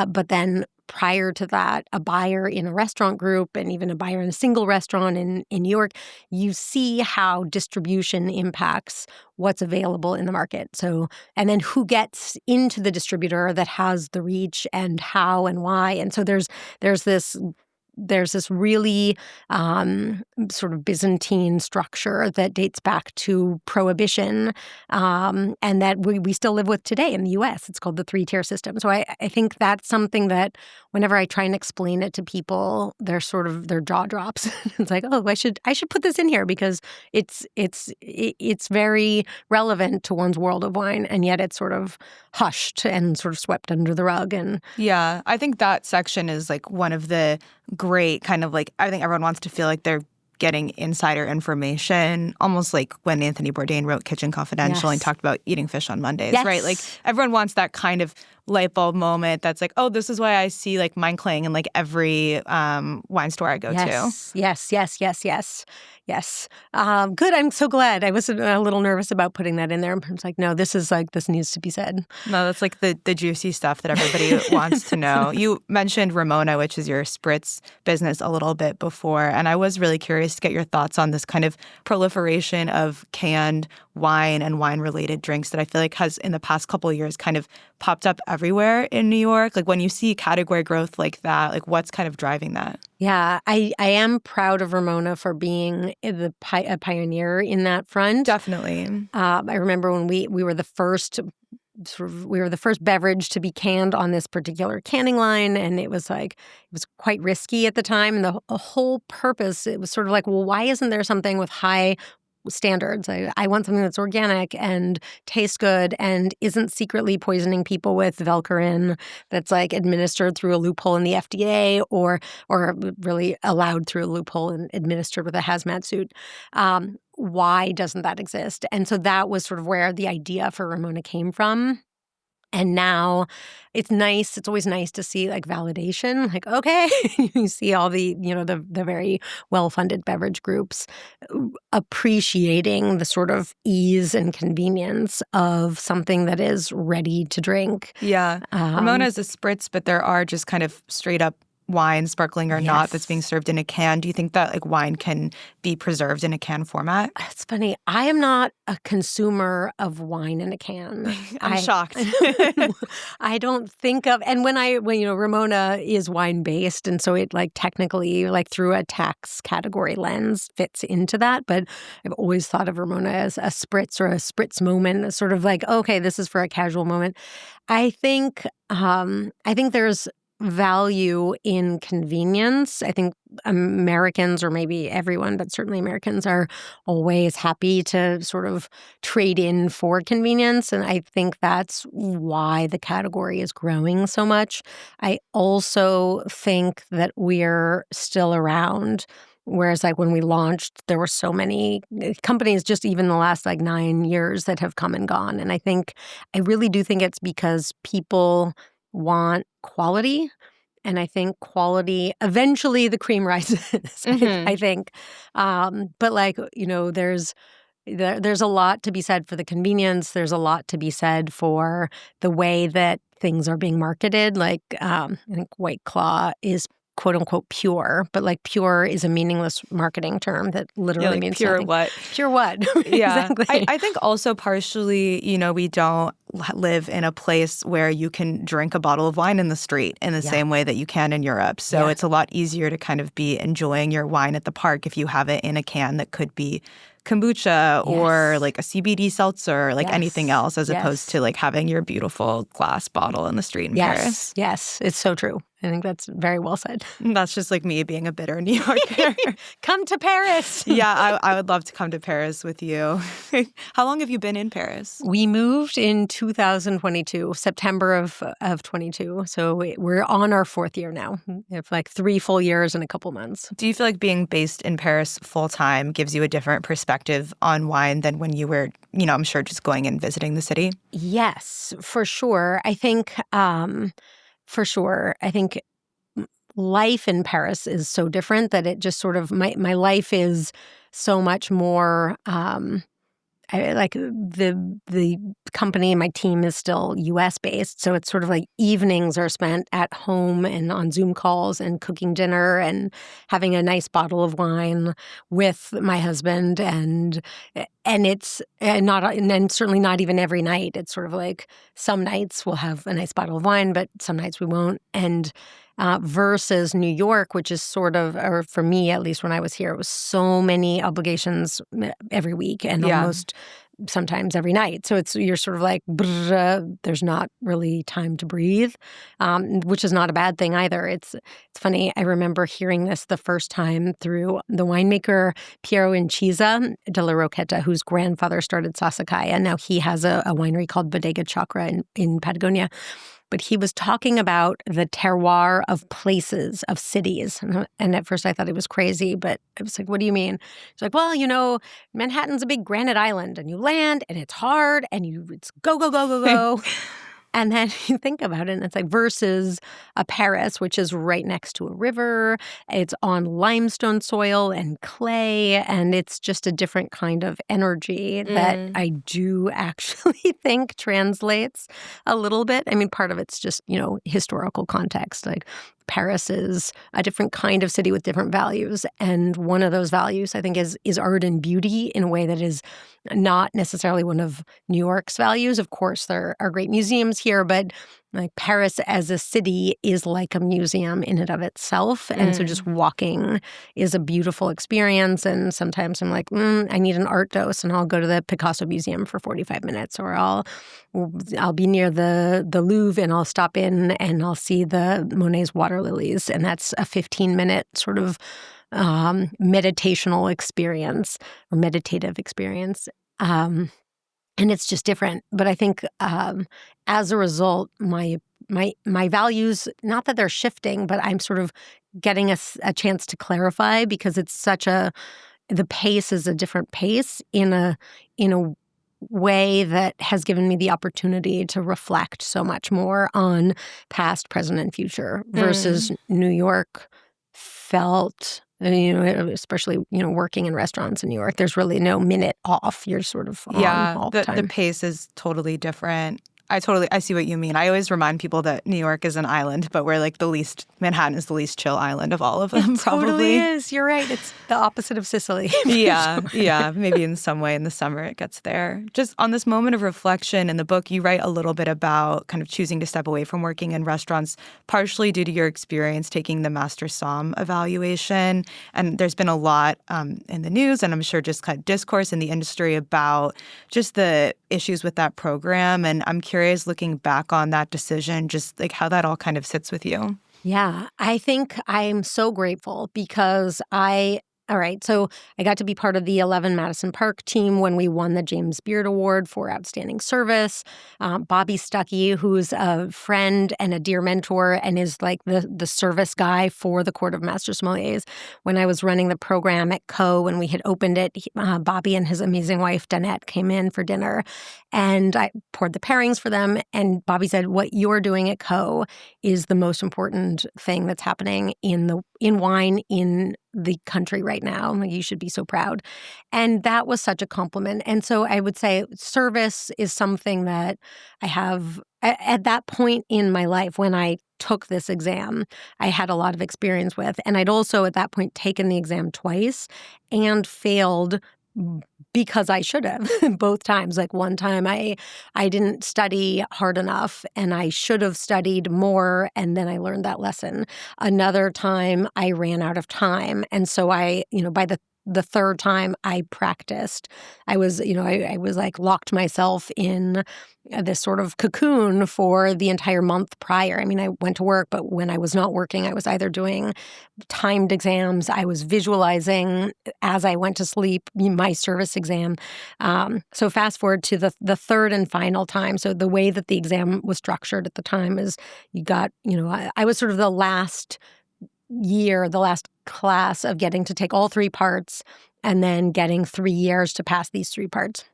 But then prior to that, a buyer in a restaurant group and even a buyer in a single restaurant in New York, you see how distribution impacts what's available in the market. So, and then who gets into the distributor that has the reach and how and why. And so there's this there's this really sort of Byzantine structure that dates back to Prohibition, and that we still live with today in the U.S. It's called the three-tier system. So I think that's something that whenever I try and explain it to people, their jaw drops. It's like, oh, I should put this in here because it's very relevant to one's world of wine, and yet it's sort of hushed and sort of swept under the rug. And yeah, I think that section is like one of the great kind of like, I think everyone wants to feel like they're getting insider information, almost like when Anthony Bourdain wrote Kitchen Confidential and talked about eating fish on Mondays, right? Like everyone wants that kind of light bulb moment that's like, oh, this is why I see like Mein Klang in like every wine store I go to. Yes. Good. I'm so glad. I was a little nervous about putting that in there. I was like, no, this needs to be said. No, that's like the juicy stuff that everybody wants to know. You mentioned Ramona, which is your spritz business, a little bit before, and I was really curious to get your thoughts on this kind of proliferation of canned wine and wine-related drinks that I feel like has in the past couple of years kind of popped up everywhere in New York. Like when you see category growth like that, like what's kind of driving that? Yeah, I am proud of Ramona for being a pioneer in that front. Definitely. I remember when we were the first beverage to be canned on this particular canning line, and it was quite risky at the time. And the whole purpose, it was sort of like, well, why isn't there something with high standards? I want something that's organic and tastes good and isn't secretly poisoning people with Velcorin, that's like administered through a loophole in the FDA or really allowed through a loophole and administered with a hazmat suit. Why doesn't that exist? And so that was sort of where the idea for Ramona came from. And now it's nice. It's always nice to see like validation. Like, okay, you see all the very well-funded beverage groups appreciating the sort of ease and convenience of something that is ready to drink. Yeah. Ramona is a spritz, but there are just kind of straight up wine, sparkling or not, that's being served in a can. Do you think that like wine can be preserved in a can format? It's funny. I am not a consumer of wine in a can. I'm shocked. I don't think of, and when Ramona is wine based, and so it like technically like through a tax category lens fits into that. But I've always thought of Ramona as a spritz or a spritz moment, as sort of like, okay, this is for a casual moment. I think there's value in convenience. I think Americans, or maybe everyone, but certainly Americans, are always happy to sort of trade in for convenience. And I think that's why the category is growing so much. I also think that we're still around. Whereas like when we launched, there were so many companies just even the last like 9 years that have come and gone. And I really do think it's because people want quality. And I think quality, eventually the cream rises, I think. But like, there's a lot to be said for the convenience. There's a lot to be said for the way that things are being marketed. Like, I think White Claw is quote unquote pure, but like pure is a meaningless marketing term that literally means pure nothing. what? Pure what? Yeah. Exactly. I think also partially, we don't live in a place where you can drink a bottle of wine in the street in the same way that you can in Europe. So it's a lot easier to kind of be enjoying your wine at the park if you have it in a can that could be kombucha or like a CBD seltzer or like anything else, as opposed to like having your beautiful glass bottle in the street in Paris. Yes, it's so true. I think that's very well said. That's just like me being a bitter New Yorker. Come to Paris. Yeah, I would love to come to Paris with you. How long have you been in Paris? We moved in 2022, September of 22. So we're on our 4th year now. We have like 3 full years and a couple months. Do you feel like being based in Paris full time gives you a different perspective on wine than when you were, I'm sure, just going and visiting the city? Yes, for sure. I think life in Paris is so different that it just sort of, my life is so much more, like the company, my team is still US based. So it's sort of like evenings are spent at home and on Zoom calls and cooking dinner and having a nice bottle of wine with my husband. And and it's not, and then certainly not even every night. It's sort of like some nights we'll have a nice bottle of wine, but some nights we won't. And versus New York, which is sort of, or for me at least when I was here, it was so many obligations every week and almost sometimes every night. So you're sort of like, there's not really time to breathe, which is not a bad thing either. It's funny. I remember hearing this the first time through the winemaker Piero Incisa della Rocchetta, whose grandfather started Sassicaia, and now he has a winery called Bodega Chacra in Patagonia. But he was talking about the terroir of places, of cities. And at first I thought he was crazy, but I was like, what do you mean? He's like, well, Manhattan's a big granite island, and you land, and it's hard, and it's go, go, go, go, go. And then you think about it, and it's like versus a Paris, which is right next to a river. It's on limestone soil and clay, and it's just a different kind of energy that I do actually think translates a little bit. I mean, part of it's just, historical context. Like Paris is a different kind of city with different values. And one of those values, I think, is art and beauty in a way that is not necessarily one of New York's values. Of course, there are great museums here, but like Paris as a city is like a museum in and of itself. And so just walking is a beautiful experience. And sometimes I'm like, I need an art dose, and I'll go to the Picasso Museum for 45 minutes, or I'll be near the Louvre and I'll stop in and I'll see the Monet's water lilies. And that's a 15-minute sort of meditational experience or meditative experience. And it's just different. But I think as a result, my values, not that they're shifting, but I'm sort of getting a chance to clarify, because it's the pace is a different pace in a way that has given me the opportunity to reflect so much more on past, present, and future versus New York felt, especially, working in restaurants in New York, there's really no minute off. You're sort of on all the time. The pace is totally different. I see what you mean. I always remind people that New York is an island, but we're like Manhattan is the least chill island of all of them, probably. Totally is. You're right. It's the opposite of Sicily. Yeah. Maybe in some way in the summer it gets there. Just on this moment of reflection in the book, you write a little bit about kind of choosing to step away from working in restaurants, partially due to your experience taking the Master Somm evaluation. And there's been a lot in the news, and I'm sure just kind of discourse in the industry about just the issues with that program. And I'm curious, looking back on that decision, just like how that all kind of sits with you. Yeah, I think I'm so grateful because all right, so I got to be part of the 11 Madison Park team when we won the James Beard Award for Outstanding Service. Bobby Stuckey, who's a friend and a dear mentor and is like the service guy for the Court of Master Sommeliers. When I was running the program at Co, when we had opened it, Bobby and his amazing wife, Danette, came in for dinner, and I poured the pairings for them. And Bobby said, what you're doing at Co is the most important thing that's happening in wine in the country right now. You should be so proud. And that was such a compliment. And so I would say service is something that I have at that point in my life when I took this exam, I had a lot of experience with. And I'd also at that point taken the exam twice and failed because I should have both times. Like one time I didn't study hard enough and I should have studied more, and then I learned that lesson. Another time I ran out of time. And so by the third time I practiced, I was like locked myself in this sort of cocoon for the entire month prior. I mean, I went to work, but when I was not working, I was either doing timed exams, I was visualizing as I went to sleep my service exam. So fast forward to the third and final time. So the way that the exam was structured at the time is I was sort of the last class of getting to take all three parts and then getting 3 years to pass these three parts.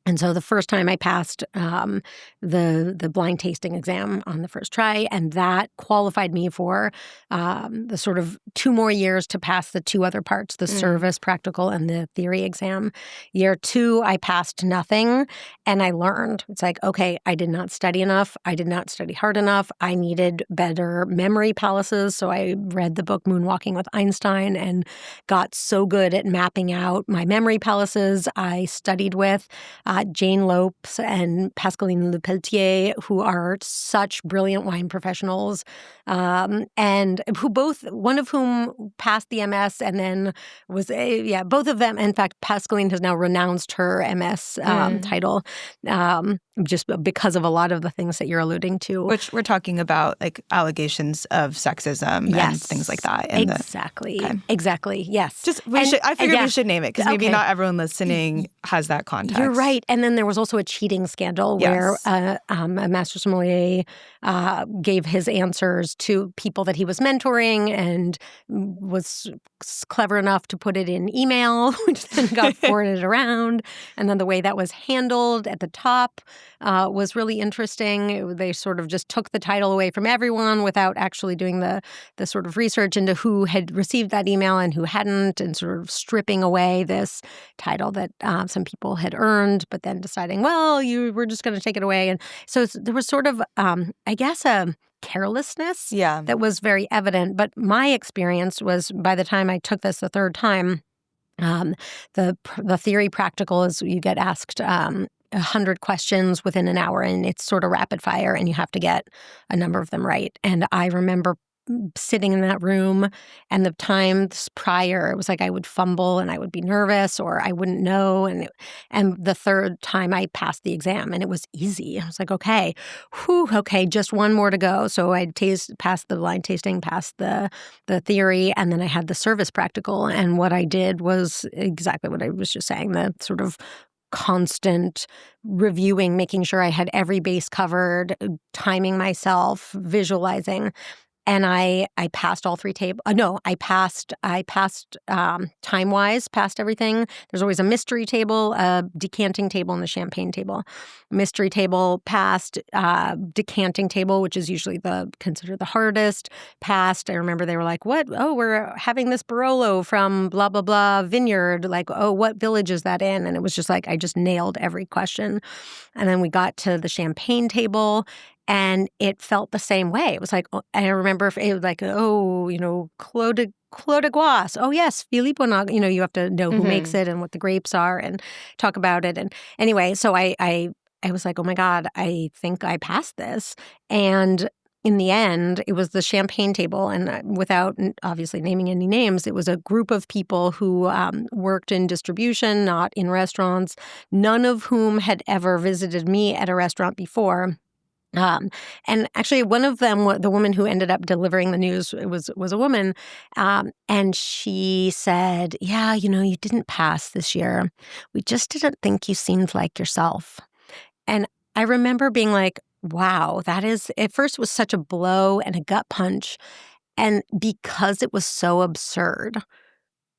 And so the first time I passed the blind tasting exam on the first try, and that qualified me for the sort of 2 more years to pass the 2 other parts, the service practical and the theory exam. Year 2, I passed nothing, and I learned. It's like, okay, I did not study enough. I did not study hard enough. I needed better memory palaces. So I read the book Moonwalking with Einstein and got so good at mapping out my memory palaces. I studied with Jane Lopes and Pascaline Lepelletier, who are such brilliant wine professionals, and who one of whom passed the MS and then both of them. In fact, Pascaline has now renounced her MS title just because of a lot of the things that you're alluding to. Which we're talking about, like allegations of sexism and things like that. Exactly. Exactly. Yes. I figured we should name it because maybe not everyone listening has that context. You're right. And then there was also a cheating scandal where a master sommelier gave his answers to people that he was mentoring and was clever enough to put it in email, which then got forwarded around. And then the way that was handled at the top was really interesting. They sort of just took the title away from everyone without actually doing the sort of research into who had received that email and who hadn't, and sort of stripping away this title that some people had earned, but then deciding, well, we're just going to take it away. And so there was sort of, I guess, a carelessness that was very evident. But my experience was, by the time I took this the 3rd time, the theory practical is you get asked 100 questions within an hour, and it's sort of rapid fire, and you have to get a number of them right. And I remember sitting in that room, and the times prior, it was like I would fumble and I would be nervous or I wouldn't know. And the 3rd time I passed the exam, and it was easy. I was like, okay, just one more to go. So I passed the blind tasting, passed the theory, and then I had the service practical. And what I did was exactly what I was just saying, the sort of constant reviewing, making sure I had every base covered, timing myself, visualizing. And I passed all 3 tables. I passed time-wise, passed everything. There's always a mystery table, a decanting table, and a champagne table. Mystery table passed, decanting table, which is usually considered the hardest, passed. I remember they were like, what? Oh, we're having this Barolo from blah, blah, blah vineyard. Like, oh, what village is that in? And it was just like, I just nailed every question. And then we got to the champagne table, and it felt the same way. It was like, I remember it was like, Clos de Grasse. Oh, yes, Philippe Bonag. You have to know who makes it and what the grapes are and talk about it. And anyway, so I was like, oh my God, I think I passed this. And in the end, it was the champagne table. And without obviously naming any names, it was a group of people who worked in distribution, not in restaurants, none of whom had ever visited me at a restaurant before. And actually, one of them, the woman who ended up delivering the news, was a woman, and she said, "Yeah, you didn't pass this year. We just didn't think you seemed like yourself." And I remember being like, "Wow, that is." At first, it was such a blow and a gut punch, and because it was so absurd,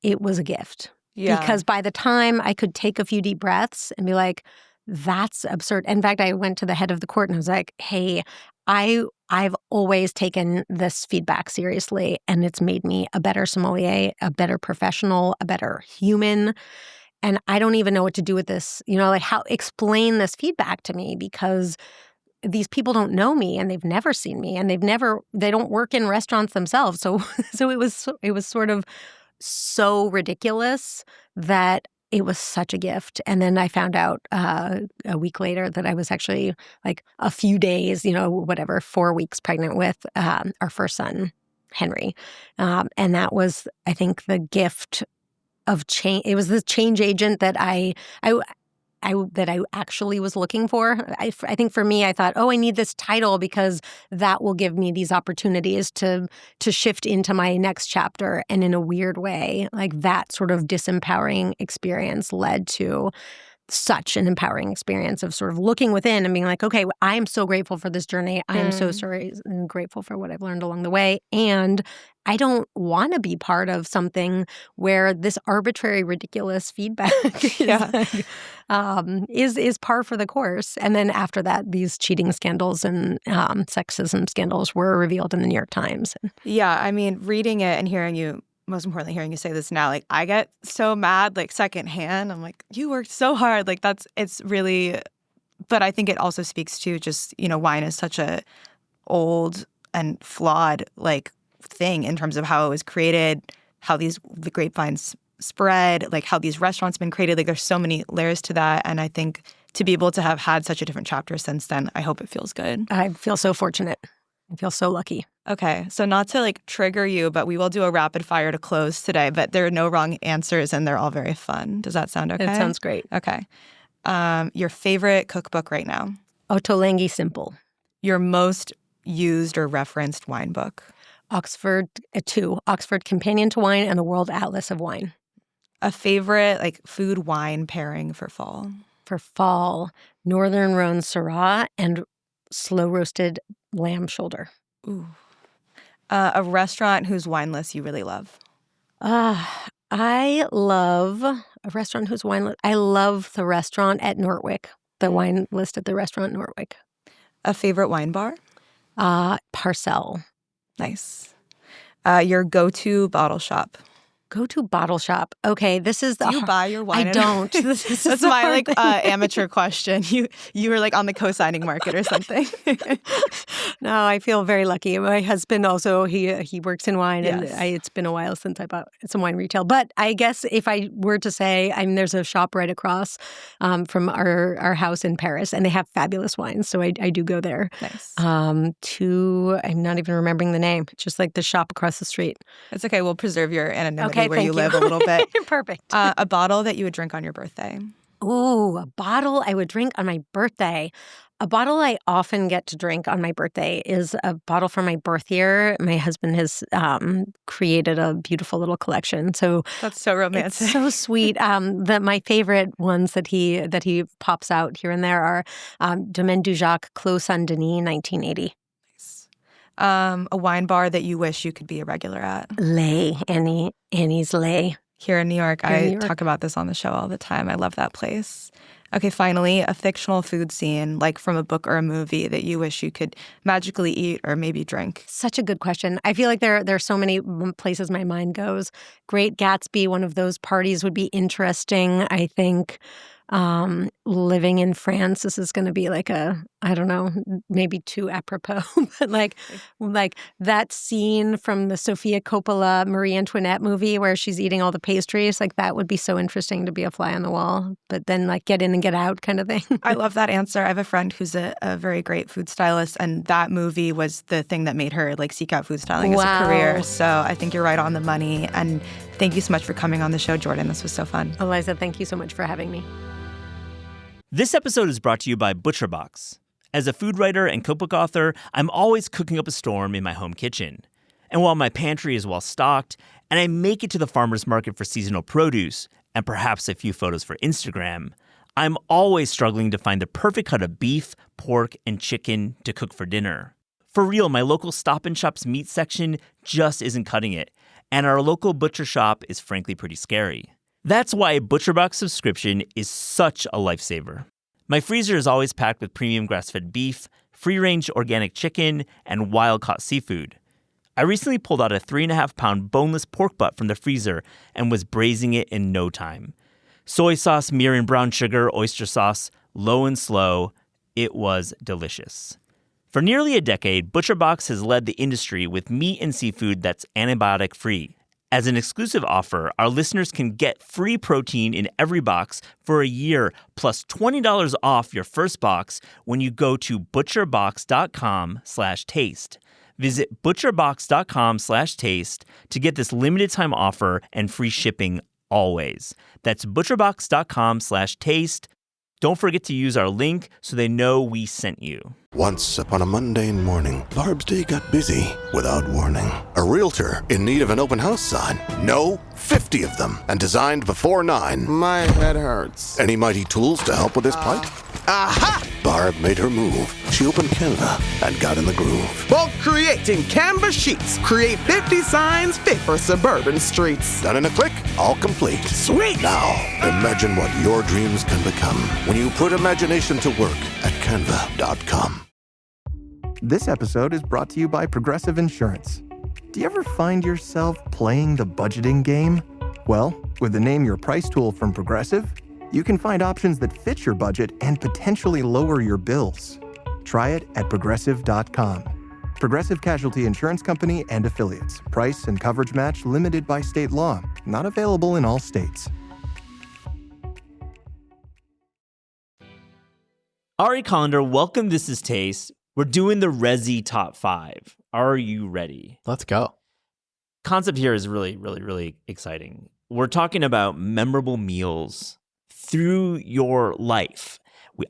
it was a gift. Yeah. Because by the time I could take a few deep breaths and be like, that's absurd. In fact, I went to the head of the court and I was like, hey, I've always taken this feedback seriously, and it's made me a better sommelier, a better professional, a better human. And I don't even know what to do with this, how explain this feedback to me, because these people don't know me and they've never seen me and they don't work in restaurants themselves. So it was sort of so ridiculous that it was such a gift. And then I found out a week later that I was actually like a few days, 4 weeks pregnant with our first son, Henry. And that was, I think, the gift of change. It was the change agent that I actually was looking for. I think for me, I thought, oh, I need this title because that will give me these opportunities to shift into my next chapter. And in a weird way, like that sort of disempowering experience led to such an empowering experience of sort of looking within and being like, okay, I am so grateful for this journey. I am so sorry and grateful for what I've learned along the way. And I don't want to be part of something where this arbitrary, ridiculous feedback is par for the course. And then after that, these cheating scandals and sexism scandals were revealed in the New York Times. Yeah, I mean, reading it and hearing you, most importantly, hearing you say this now, like, I get so mad, like, secondhand. I'm like, you worked so hard. Like, it's really, but I think it also speaks to just, wine is such a old and flawed, like, thing in terms of how it was created, how the grapevines spread, like how these restaurants have been created. Like there's so many layers to that. And I think to be able to have had such a different chapter since then, I hope it feels good. I feel so fortunate. I feel so lucky. Okay. So not to like trigger you, but we will do a rapid fire to close today, but there are no wrong answers and they're all very fun. Does that sound okay? It sounds great. Okay. Your favorite cookbook right now? Ottolenghi Simple. Your most used or referenced wine book? Oxford Companion to Wine and the World Atlas of Wine. A favorite like food wine pairing for fall? For fall, Northern Rhone Syrah and slow roasted lamb shoulder. Ooh. A restaurant whose wine list you really love? I love a restaurant whose wine list. I love the restaurant at Nortwick, the wine list at the restaurant Nortwick. A favorite wine bar? Parcel. Nice. Your go-to bottle shop? Go-to bottle shop. Okay, this is the. Do you buy your wine? I don't. That's my amateur question. You were like on the co-signing market or something. No, I feel very lucky. My husband also he works in wine, Yes. and it's been a while since I bought some wine retail. But I guess if I were to say, there's a shop right across from our house in Paris, and they have fabulous wines, so I do go there. Nice. I'm not even remembering the name. It's just like the shop across the street. It's okay. We'll preserve your anonymity where thank you live a little bit. Perfect. A bottle that you would drink on your birthday? Ooh, a bottle I would drink on my birthday. A bottle I often get to drink on my birthday is a bottle from my birth year. My husband has created a beautiful little collection. So that's so romantic. It's so sweet. My favorite ones that he pops out here and there are Domaine du Jacques, Clos Saint-Denis, 1980. A wine bar that you wish you could be a regular at? Annie's Lay. Here in New York. I talk about this on the show all the time. I love that place. Okay, finally, a fictional food scene, like from a book or a movie that you wish you could magically eat or maybe drink. Such a good question. I feel like there are so many places my mind goes. Great Gatsby, one of those parties would be interesting, I think. Living in France, this is going to be like I don't know, maybe too apropos, but like that scene from the Sofia Coppola Marie Antoinette movie where she's eating all the pastries, like that would be so interesting to be a fly on the wall, but then like get in and get out kind of thing. I love that answer. I have a friend who's a very great food stylist, and that movie was the thing that made her like seek out food styling as a career. So I think you're right on the money, and thank you so much for coming on the show, Jordan. This was so fun. Eliza, thank you so much for having me. This episode is brought to you by ButcherBox. As a food writer and cookbook author, I'm always cooking up a storm in my home kitchen. And while my pantry is well stocked, and I make it to the farmer's market for seasonal produce, and perhaps a few photos for Instagram, I'm always struggling to find the perfect cut of beef, pork, and chicken to cook for dinner. For real, my local Stop and Shop's meat section just isn't cutting it, and our local butcher shop is frankly pretty scary. That's why a ButcherBox subscription is such a lifesaver. My freezer is always packed with premium grass-fed beef, free-range organic chicken, and wild-caught seafood. I recently pulled out a 3.5-pound boneless pork butt from the freezer and was braising it in no time. Soy sauce, mirin brown sugar, oyster sauce, low and slow. It was delicious. For nearly a decade, ButcherBox has led the industry with meat and seafood that's antibiotic-free. As an exclusive offer, our listeners can get free protein in every box for a year, plus $20 off your first box when you go to butcherbox.com/taste. Visit butcherbox.com/taste to get this limited time offer and free shipping always. That's butcherbox.com/taste. Don't forget to use our link so they know we sent you. Once upon a mundane morning, Barb's day got busy without warning. A realtor in need of an open house sign. No, 50 of them, and designed before 9. My head hurts. Any mighty tools to help with this plight? Aha! Barb made her move. She opened Canva and got in the groove. Bulk creating Canva sheets. Create 50 signs fit for suburban streets. Done in a click, all complete. Sweet! Now, imagine what your dreams can become when you put imagination to work at canva.com. This episode is brought to you by Progressive Insurance. Do you ever find yourself playing the budgeting game? Well, with the Name Your Price tool from Progressive, you can find options that fit your budget and potentially lower your bills. Try it at progressive.com. Progressive Casualty Insurance Company and Affiliates. Price and coverage match limited by state law. Not available in all states. Ari Collender, welcome. This is Taste. We're doing the Resy Top 5. Are you ready? Let's go. Concept here is really, really, really exciting. We're talking about memorable meals through your life.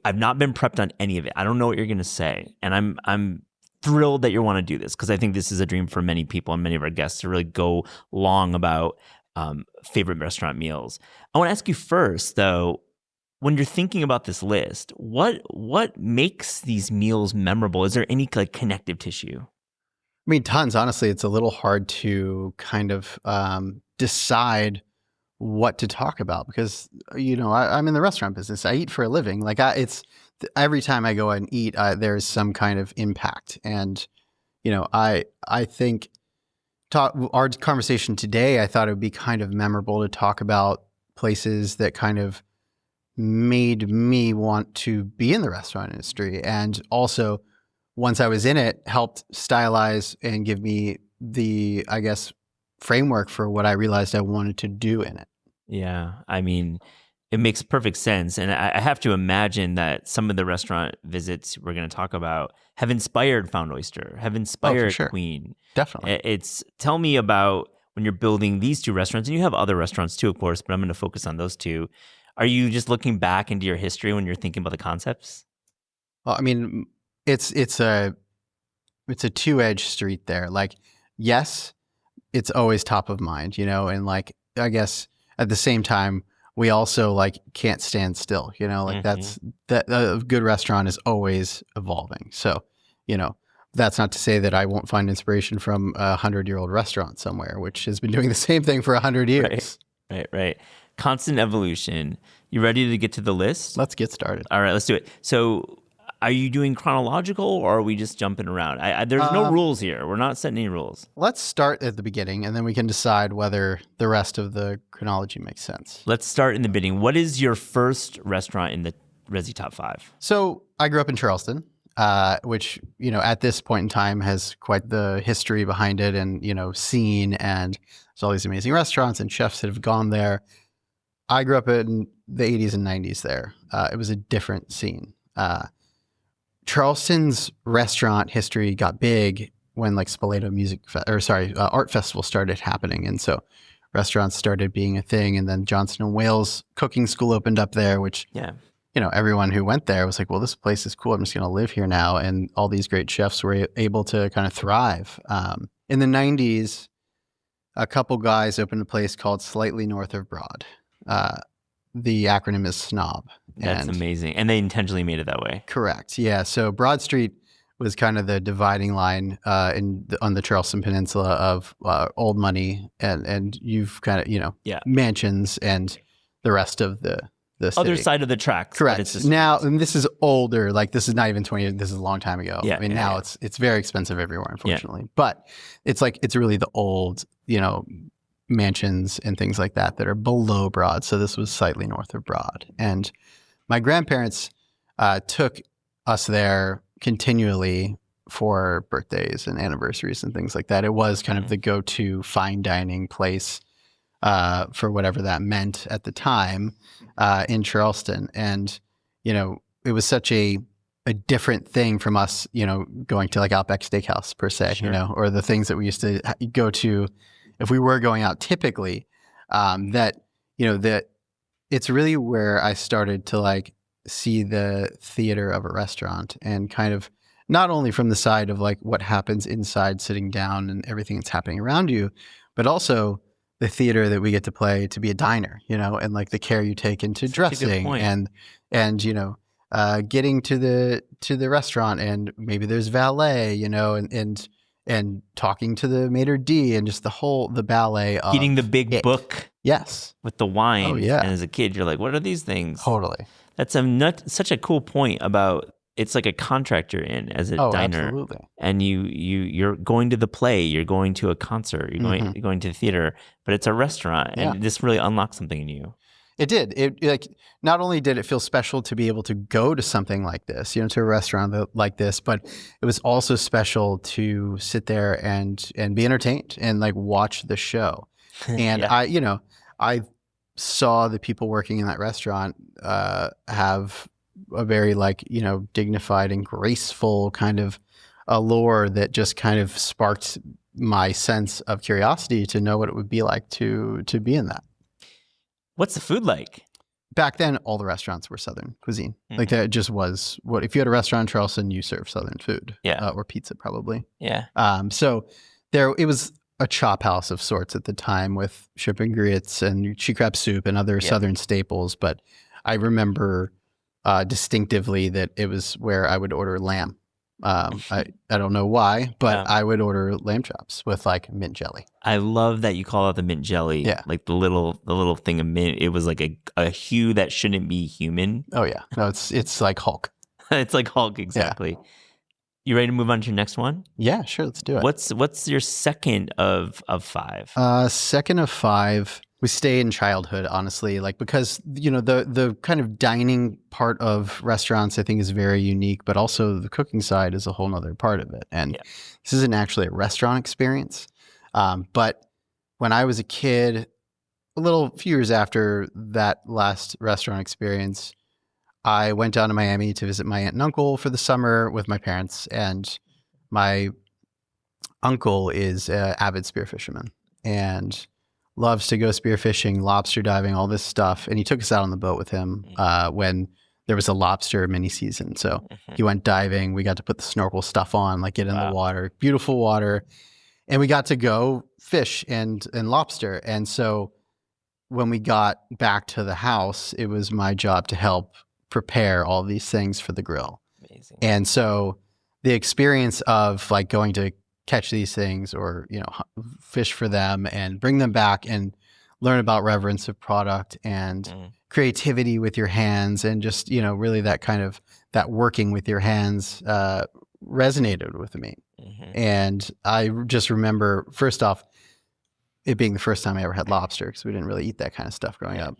I've not been prepped on any of it. I don't know what you're going to say. And I'm thrilled that you want to do this because I think this is a dream for many people and many of our guests to really go long about favorite restaurant meals. I want to ask you first, though, when you're thinking about this list, what makes these meals memorable? Is there any like connective tissue? I mean, tons. Honestly, it's a little hard to kind of decide what to talk about because, I'm in the restaurant business. I eat for a living. Like every time I go out and eat, there's some kind of impact. And, I think our conversation today, I thought it would be kind of memorable to talk about places that kind of made me want to be in the restaurant industry. And also, once I was in it, helped stylize and give me the, I guess, framework for what I realized I wanted to do in it. Yeah, I mean, it makes perfect sense. And I have to imagine that some of the restaurant visits we're going to talk about have inspired Found Oyster, have inspired sure. Queen. Definitely. Tell me about when you're building these two restaurants, and you have other restaurants too, of course, but I'm going to focus on those two. Are you just looking back into your history when you're thinking about the concepts? Well, I mean, it's a two-edged street there. Like, yes, it's always top of mind, and like, I guess at the same time, we also like can't stand still, like that a good restaurant is always evolving. So, that's not to say that I won't find inspiration from a 100-year-old restaurant somewhere, which has been doing the same thing for 100 years. Right. Constant evolution. You ready to get to the list? Let's get started. All right, let's do it. So are you doing chronological or are we just jumping around? There's no rules here. We're not setting any rules. Let's start at the beginning and then we can decide whether the rest of the chronology makes sense. Let's start in the beginning. What is your first restaurant in the Resy Top 5? So I grew up in Charleston, which, at this point in time has quite the history behind it and, scene, and there's all these amazing restaurants and chefs that have gone there. I grew up in the 80s and 90s there. It was a different scene. Charleston's restaurant history got big when like Spoleto Art Festival started happening. And so restaurants started being a thing. And then Johnson & Wales Cooking School opened up there, which, everyone who went there was like, well, this place is cool. I'm just going to live here now. And all these great chefs were able to kind of thrive. In the 90s, a couple guys opened a place called Slightly North of Broad. The acronym is SNOB. That's amazing. And they intentionally made it that way. Correct. Yeah. So Broad Street was kind of the dividing line on the Charleston Peninsula of old money and you've kind of, mansions and the rest of the city. Other side of the tracks. Correct. Now, and this is older, like this is not even 20 years, this is a long time ago. Yeah, I mean, now it's very expensive everywhere, unfortunately. Yeah. But it's really the old, mansions and things like that are below Broad. So this was slightly north of Broad. And my grandparents took us there continually for birthdays and anniversaries and things like that. It was kind of the go-to fine dining place for whatever that meant at the time in Charleston. And, it was such a different thing from us, going to like Outback Steakhouse per se, or the things that we used to go to if we were going out typically, that it's really where I started to like see the theater of a restaurant and kind of not only from the side of like what happens inside sitting down and everything that's happening around you, but also the theater that we get to play to be a diner, and like the care you take into dressing and getting to the restaurant, and maybe there's valet, and talking to the maitre d', and just the ballet of Eating the big it. book Yes. with the wine. Oh, yeah. And as a kid, you're like, what are these things? Totally. That's such a cool point about it's like a contract you're in as a diner. Absolutely. And you're going to the play, you're going to a concert, you're going to the theater, but it's a restaurant, and this really unlocks something in you. It did. It like not only did it feel special to be able to go to something like this, to a restaurant like this, but it was also special to sit there and be entertained and like watch the show. And I saw the people working in that restaurant have a very dignified and graceful kind of allure that just kind of sparked my sense of curiosity to know what it would be like to be in that. What's the food like? Back then, all the restaurants were Southern cuisine. Like that just was what, if you had a restaurant in Charleston, you served Southern food. Yeah. Or pizza probably. Yeah. So it was a chop house of sorts at the time with shrimp and grits and she crab soup and other Southern staples. But I remember distinctively that it was where I would order lamb. I don't know why, but I would order lamb chops with like mint jelly. I love that you call it the mint jelly. Yeah. Like the little thing of mint. It was like a hue that shouldn't be human. Oh yeah. No, it's like Hulk. It's like Hulk, exactly. Yeah. You ready to move on to your next one? Yeah, sure. Let's do it. What's your second of 5? Second of 5. We stay in childhood, honestly, because the kind of dining part of restaurants I think is very unique, but also the cooking side is a whole nother part of it. And this isn't actually a restaurant experience, but when I was a kid, few years after that last restaurant experience, I went down to Miami to visit my aunt and uncle for the summer with my parents, and my uncle is an avid spear fisherman and loves to go spearfishing, lobster diving, all this stuff. And he took us out on the boat with him when there was a lobster mini season. So he went diving. We got to put the snorkel stuff on, get in the water, beautiful water. And we got to go fish and lobster. And so when we got back to the house, it was my job to help prepare all these things for the grill. Amazing. And so the experience of going to catch these things or, fish for them and bring them back and learn about reverence of product and creativity with your hands and just, really that kind of that working with your hands resonated with me. And I just remember, first off, it being the first time I ever had lobster because we didn't really eat that kind of stuff growing up.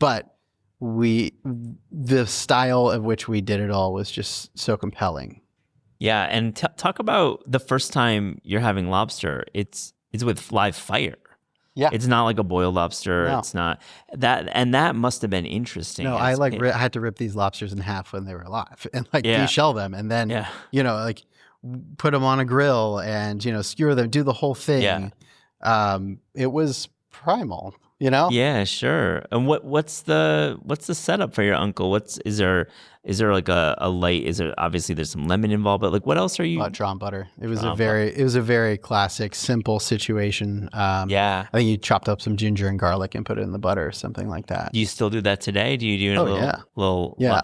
But the style of which we did it all was just so compelling. Yeah, and talk about the first time you're having lobster. It's with live fire. Yeah, it's not like a boiled lobster. No. It's not that, and that must have been interesting. No, I had to rip these lobsters in half when they were alive and de-shell them, and then put them on a grill and skewer them, do the whole thing. Yeah. It was primal. Yeah, sure. And what's the setup for your uncle? Is there like a light? Is there, obviously there's some lemon involved, but what else are you? Drawn butter. It was a very classic, simple situation. I think you chopped up some ginger and garlic and put it in the butter or something like that. Do you still do that today? Do you do little? Yeah,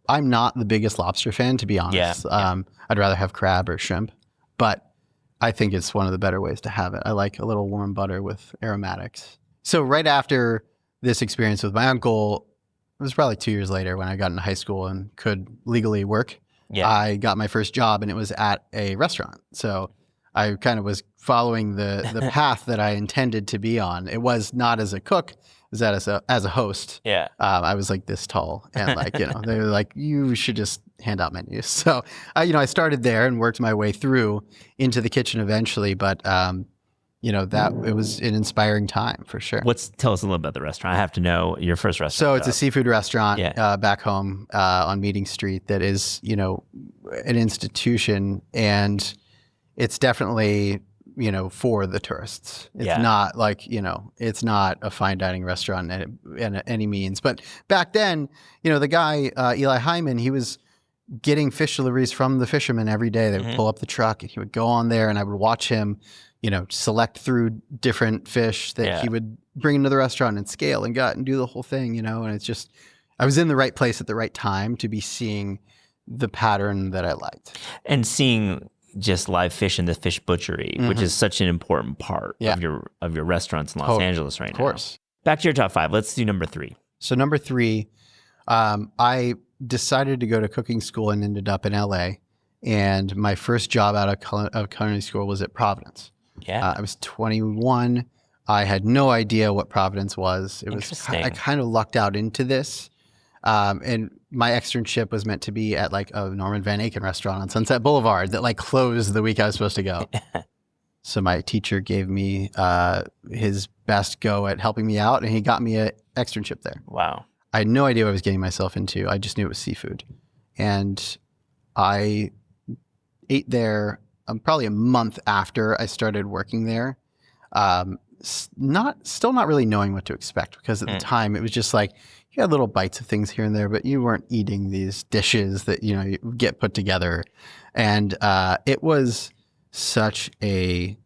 I'm not the biggest lobster fan, to be honest. I'd rather have crab or shrimp, but I think it's one of the better ways to have it. I like a little warm butter with aromatics. So right after this experience with my uncle, it was probably 2 years later when I got into high school and could legally work. Yeah. I got my first job and it was at a restaurant. So I kind of was following the path that I intended to be on. It was not as a cook, it was as a host. Yeah. I was this tall and they were like, you should just hand out menus. So I started there and worked my way through into the kitchen eventually, but that it was an inspiring time for sure. Tell us a little about the restaurant. I have to know your first restaurant. So it's a seafood restaurant back home on Meeting Street that is, an institution, and it's definitely, for the tourists. It's not it's not a fine dining restaurant in any means. But back then, the guy, Eli Hyman, he was getting fish deliveries from the fishermen every day. They would pull up the truck and he would go on there and I would watch him select through different fish that he would bring into the restaurant and scale and gut and do the whole thing, and it's just, I was in the right place at the right time to be seeing the pattern that I liked. And seeing just live fish in the fish butchery, which is such an important part of your restaurants in Los Angeles right now. Of course. Back to your top 5. Let's do number 3. So number 3, I decided to go to cooking school and ended up in LA. And my first job out of culinary school was at Providence. Yeah. I was 21. I had no idea what Providence was. I kind of lucked out into this. And my externship was meant to be at like a Norman Van Aken restaurant on Sunset Boulevard that like closed the week I was supposed to go. So my teacher gave me his best go at helping me out, and he got me an externship there. Wow. I had no idea what I was getting myself into. I just knew it was seafood. And I ate there probably a month after I started working there. Still not really knowing what to expect, because at the time it was just like you had little bites of things here and there, but you weren't eating these dishes that you get put together. And it was such a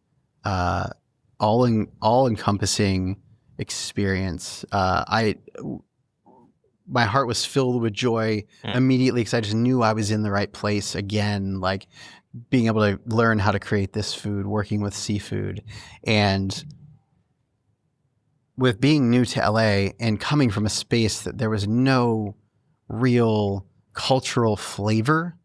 all-encompassing experience. My heart was filled with joy immediately, because I just knew I was in the right place again, like being able to learn how to create this food, working with seafood. And with being new to LA and coming from a space that there was no real cultural flavor,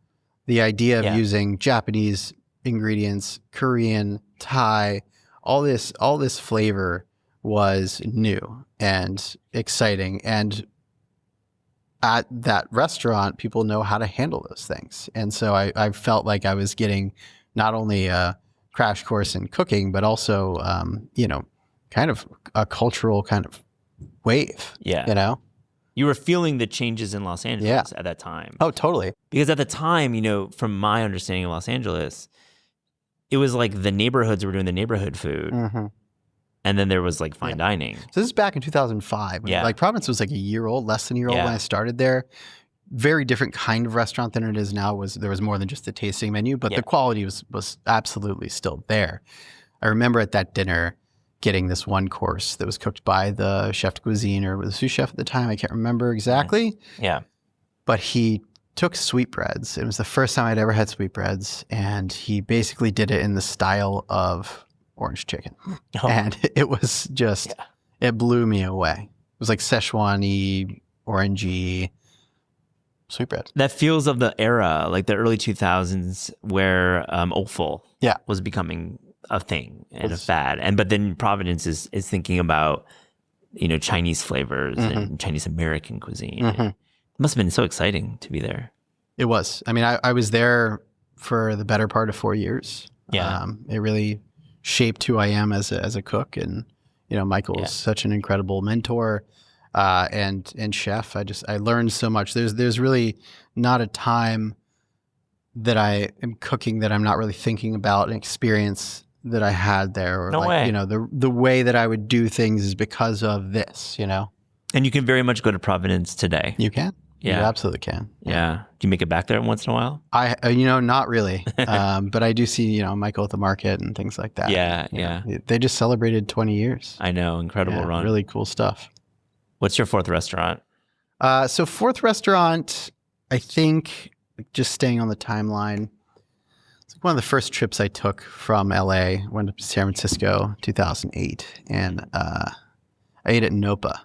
the idea of using Japanese ingredients, Korean, Thai, all this flavor was new and exciting. And at that restaurant, people know how to handle those things. And so I felt like I was getting not only a crash course in cooking, but also, kind of a cultural kind of wave. Yeah. You were feeling the changes in Los Angeles at that time. Oh, totally. Because at the time, from my understanding of Los Angeles, it was like the neighborhoods were doing the neighborhood food. Mm-hmm. And then there was like fine dining. So this is back in 2005. Like Providence was like a year old, less than a year old when I started there. Very different kind of restaurant than it is now. There was more than just the tasting menu, but the quality was absolutely still there. I remember at that dinner getting this one course that was cooked by the chef de cuisine or the sous chef at the time. I can't remember exactly. Yeah. But he took sweetbreads. It was the first time I'd ever had sweetbreads, and he basically did it in the style of orange chicken. And it was just, it blew me away. It was like Szechuan-y, orangey sweetbread. That feels of the era, like the early 2000s, where offal was becoming a thing and a fad. But then Providence is thinking about, Chinese flavors and Chinese American cuisine. It must have been so exciting to be there. It was. I mean, I was there for the better part of 4 years. Yeah. It really shaped who I am as a cook. And, Michael is such an incredible mentor and chef. I learned so much. There's really not a time that I am cooking that I'm not really thinking about an experience that I had there. Or no way. The way that I would do things is because of this, And you can very much go to Providence today. You can. Yeah. You absolutely can. Yeah. Do you make it back there once in a while? Not really. But I do see, Michael at the market and things like that. Yeah. They just celebrated 20 years. I know. Incredible run. Really cool stuff. What's your fourth restaurant? So fourth restaurant, I think, just staying on the timeline, it's one of the first trips I took from LA. Went to San Francisco, 2008. And I ate at Nopa.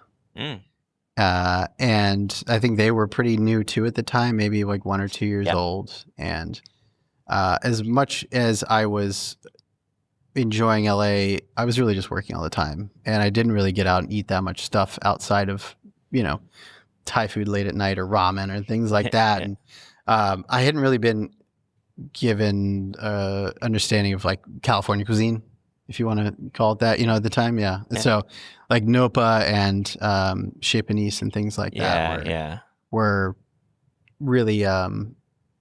And I think they were pretty new too at the time, maybe like 1 or 2 years old. And as much as I was enjoying LA, I was really just working all the time. And I didn't really get out and eat that much stuff outside of, Thai food late at night or ramen or things like that. And I hadn't really been given understanding of like California cuisine, if you want to call it that, at the time. Yeah. So like Nopa and Chez Panisse and things like that were really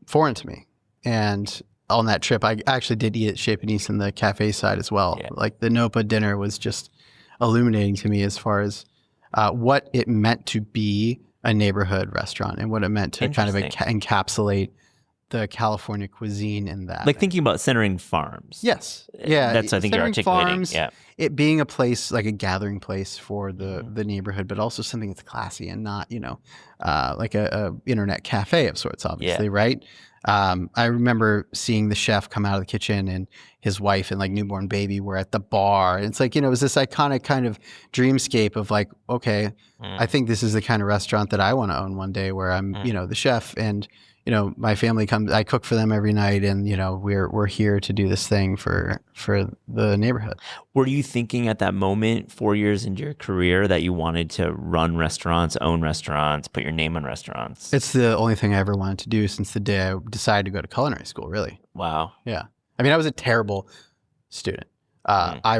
foreign to me. And on that trip, I actually did eat at Chez Panisse in the cafe side as well. Yeah. Like the Nopa dinner was just illuminating to me as far as what it meant to be a neighborhood restaurant and what it meant to kind of encapsulate the California cuisine in that. Like thinking about centering farms. Yes. Yeah. That's, I think, you're centering articulating. farms, Yeah. It being a place, like a gathering place for the neighborhood, but also something that's classy and not, like a internet cafe of sorts, obviously, right? I remember seeing the chef come out of the kitchen and his wife and like newborn baby were at the bar. And it's like, it was this iconic kind of dreamscape of like, okay, I think this is the kind of restaurant that I want to own one day where I'm, the chef and, my family comes, I cook for them every night and, we're here to do this thing for the neighborhood. Were you thinking at that moment, 4 years into your career, that you wanted to run restaurants, own restaurants, put your name on restaurants? It's the only thing I ever wanted to do since the day I decided to go to culinary school, really. Wow. Yeah. I mean, I was a terrible student. I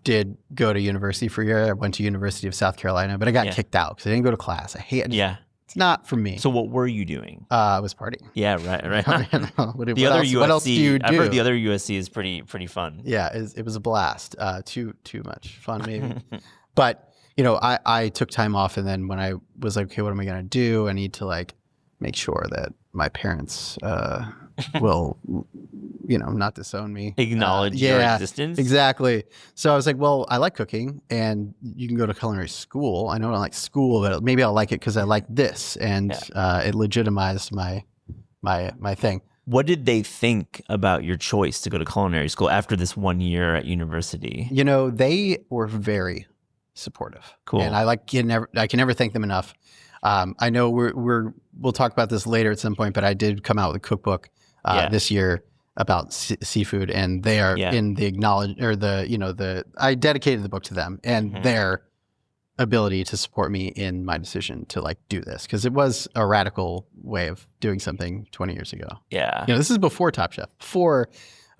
did go to university for a year. I went to University of South Carolina, but I got kicked out because I didn't go to class. I hate it. Yeah. It's not for me. So what were you doing? I was partying. Yeah, right. What else do you do? I've heard the other USC is pretty fun. Yeah, it was a blast. Too much fun, maybe. But, I took time off, and then when I was like, okay, what am I going to do? I need to like make sure that my parents will, not disown me. Acknowledge your existence. Exactly. So I was like, well, I like cooking and you can go to culinary school. I know I don't like school, but maybe I'll like it because I like this. And it legitimized my thing. What did they think about your choice to go to culinary school after this 1 year at university? They were very supportive. Cool. And I can never thank them enough. I know we'll talk about this later at some point, but I did come out with a cookbook this year about seafood, and they are in the I dedicated the book to them and their ability to support me in my decision to like do this, because it was a radical way of doing something 20 years ago. Yeah. This is before Top Chef, before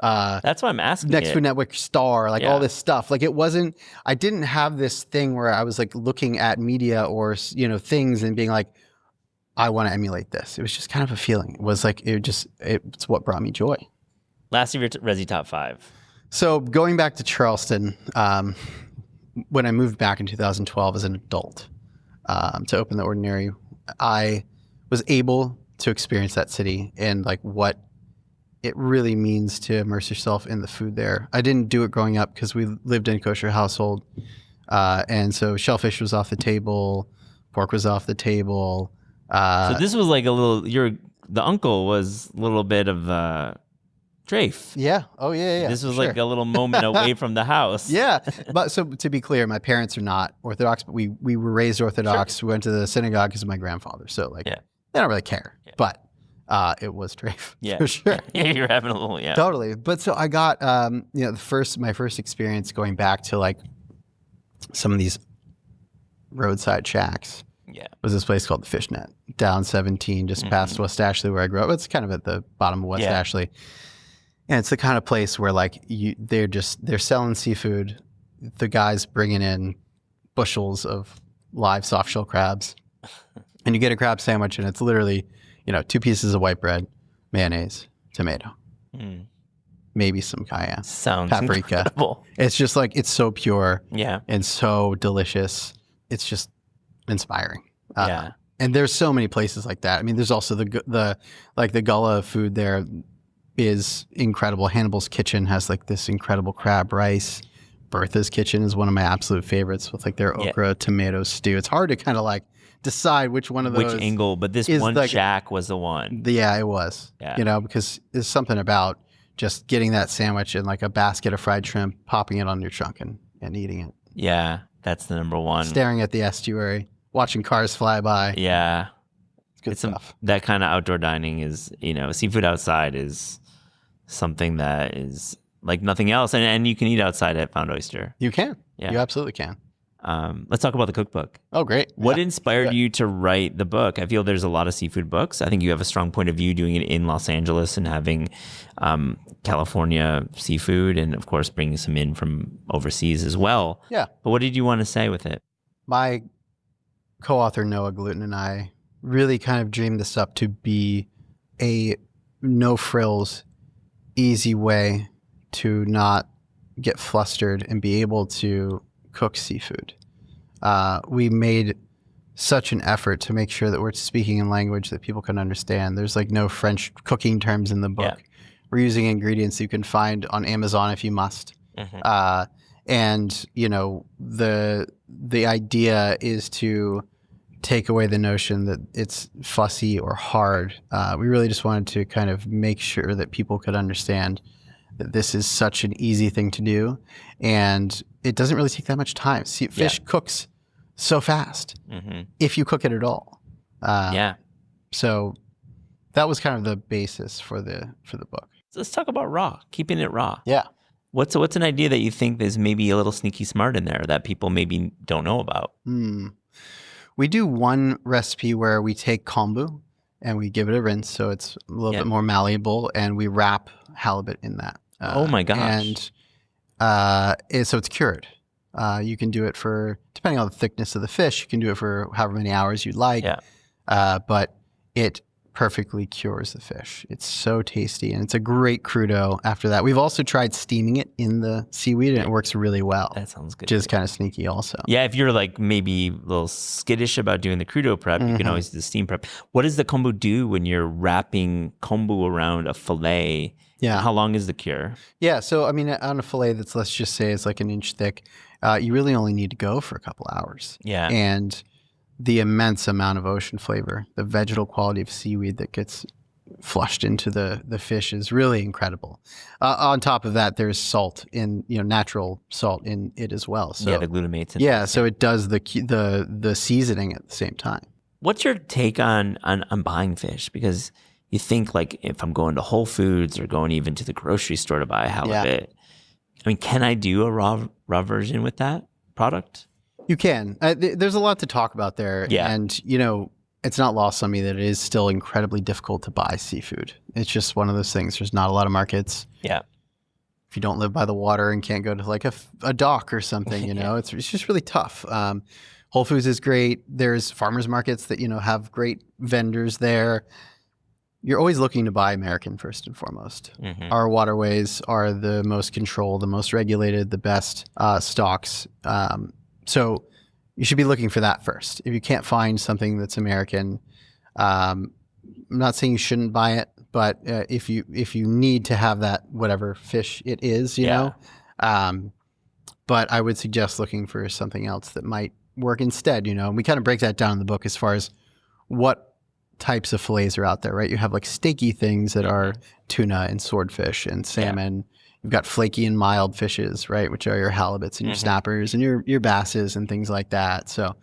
that's why I'm asking. Next Food Network Star, all this stuff. Like I didn't have this thing where I was like looking at media or, things and being like, I want to emulate this. It was just kind of a feeling. It was like, it's what brought me joy. Last of your Resy top 5. So going back to Charleston, when I moved back in 2012 as an adult to open The Ordinary, I was able to experience that city and like what it really means to immerse yourself in the food there. I didn't do it growing up because we lived in a kosher household. And so shellfish was off the table, pork was off the table. So this was like the uncle was a little bit of Drafe. Yeah. Oh, yeah. This was like a little moment away from the house. Yeah. But so to be clear, my parents are not Orthodox, but we were raised Orthodox. We went to the synagogue because of my grandfather. So they don't really care. Yeah. But it was Drafe. Yeah. For sure. Yeah, you're having a little, Totally. But so I got, my first experience going back to like some of these roadside shacks. Yeah. Was this place called the Fishnet down 17, just past West Ashley where I grew up. It's kind of at the bottom of West Ashley. And it's the kind of place where like they're selling seafood. The guy's bringing in bushels of live soft shell crabs, and you get a crab sandwich, and it's literally, 2 pieces of white bread, mayonnaise, tomato, maybe some cayenne, sounds paprika. Incredible. It's just like it's so pure, yeah, and so delicious. It's just inspiring. Yeah, and there's so many places like that. I mean, there's also the Gullah food there is incredible. Hannibal's Kitchen has like this incredible crab rice. Bertha's Kitchen is one of my absolute favorites with like their okra tomato stew. It's hard to kind of like decide which one of those. Which angle, but this one like, shack was the one. Yeah, it was. Yeah. Because there's something about just getting that sandwich and like a basket of fried shrimp, popping it on your trunk and eating it. Yeah, that's the number one. Staring at the estuary, watching cars fly by. Yeah. It's good stuff. That kind of outdoor dining is, seafood outside is something that is like nothing else. And you can eat outside at Found Oyster. You can. Yeah. You absolutely can. Let's talk about the cookbook. Oh, great. What inspired you to write the book? I feel there's a lot of seafood books. I think you have a strong point of view doing it in Los Angeles and having California seafood and, of course, bringing some in from overseas as well. Yeah. But what did you want to say with it? My co-author, Noah Gluten, and I really kind of dreamed this up to be a no-frills, easy way to not get flustered and be able to cook seafood. We made such an effort to make sure that we're speaking in language that people can understand. There's like no French cooking terms in the book. Yeah. We're using ingredients you can find on Amazon if you must. And you know, the idea is to take away the notion that it's fussy or hard. We really just wanted to kind of make sure that people could understand that this is such an easy thing to do, and it doesn't really take that much time. See, fish cooks so fast if you cook it at all. So that was kind of the basis for the book. So let's talk about raw, keeping it raw. Yeah. What's an idea that you think is maybe a little sneaky smart in there that people maybe don't know about? We do one recipe where we take kombu and we give it a rinse so it's a little bit more malleable, and we wrap halibut in that. Oh my gosh. And so it's cured. You can do it for, depending on the thickness of the fish, you can do it for however many hours you'd like. But it perfectly cures the fish. It's so tasty, and it's a great crudo after that. We've also tried steaming it in the seaweed, and it works really well. That sounds good. Which is kind of sneaky also. Yeah, if you're like maybe a little skittish about doing the crudo prep, you can always do the steam prep. What does the kombu do when you're wrapping kombu around a fillet? Yeah. How long is the cure? Yeah, so I mean, on a fillet that's, let's just say, it's like an inch thick, you really only need to go for a couple hours. Yeah. And the immense amount of ocean flavor, the vegetal quality of seaweed that gets flushed into the fish is really incredible. On top of that, there's salt in, natural salt in it as well. So the glutamates. So it does the seasoning at the same time. What's your take on buying fish? Because you think, like, if I'm going to Whole Foods or going even to the grocery store to buy a halibut, I mean, can I do a raw version with that product? You can. There's a lot to talk about there. Yeah. And, it's not lost on me that it is still incredibly difficult to buy seafood. It's just one of those things. There's not a lot of markets. Yeah. If you don't live by the water and can't go to like a dock or something, it's just really tough. Whole Foods is great. There's farmers markets that, have great vendors there. You're always looking to buy American first and foremost. Our waterways are the most controlled, the most regulated, the best stocks. So you should be looking for that first. If you can't find something that's American, I'm not saying you shouldn't buy it, but if you need to have that, whatever fish it is, but I would suggest looking for something else that might work instead. And we kind of break that down in the book as far as what types of fillets are out there, right? You have like steaky things that are tuna and swordfish and salmon. You've got flaky and mild fishes, right, which are your halibuts and your snappers and your basses and things like that. So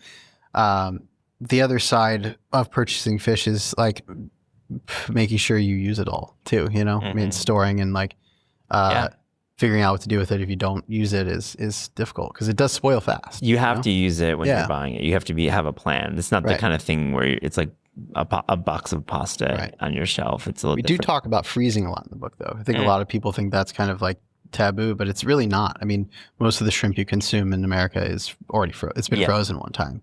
the other side of purchasing fish is like making sure you use it all too, I mean, storing and like figuring out what to do with it if you don't use it is difficult because it does spoil fast. You have to use it when you're buying it. You have to have a plan. It's not the kind of thing where it's like a box of pasta on your shelf. It's a little different. Do talk about freezing a lot in the book, though. I think a lot of people think that's kind of like taboo, but it's really not. I mean, most of the shrimp you consume in America is already it's been frozen one time.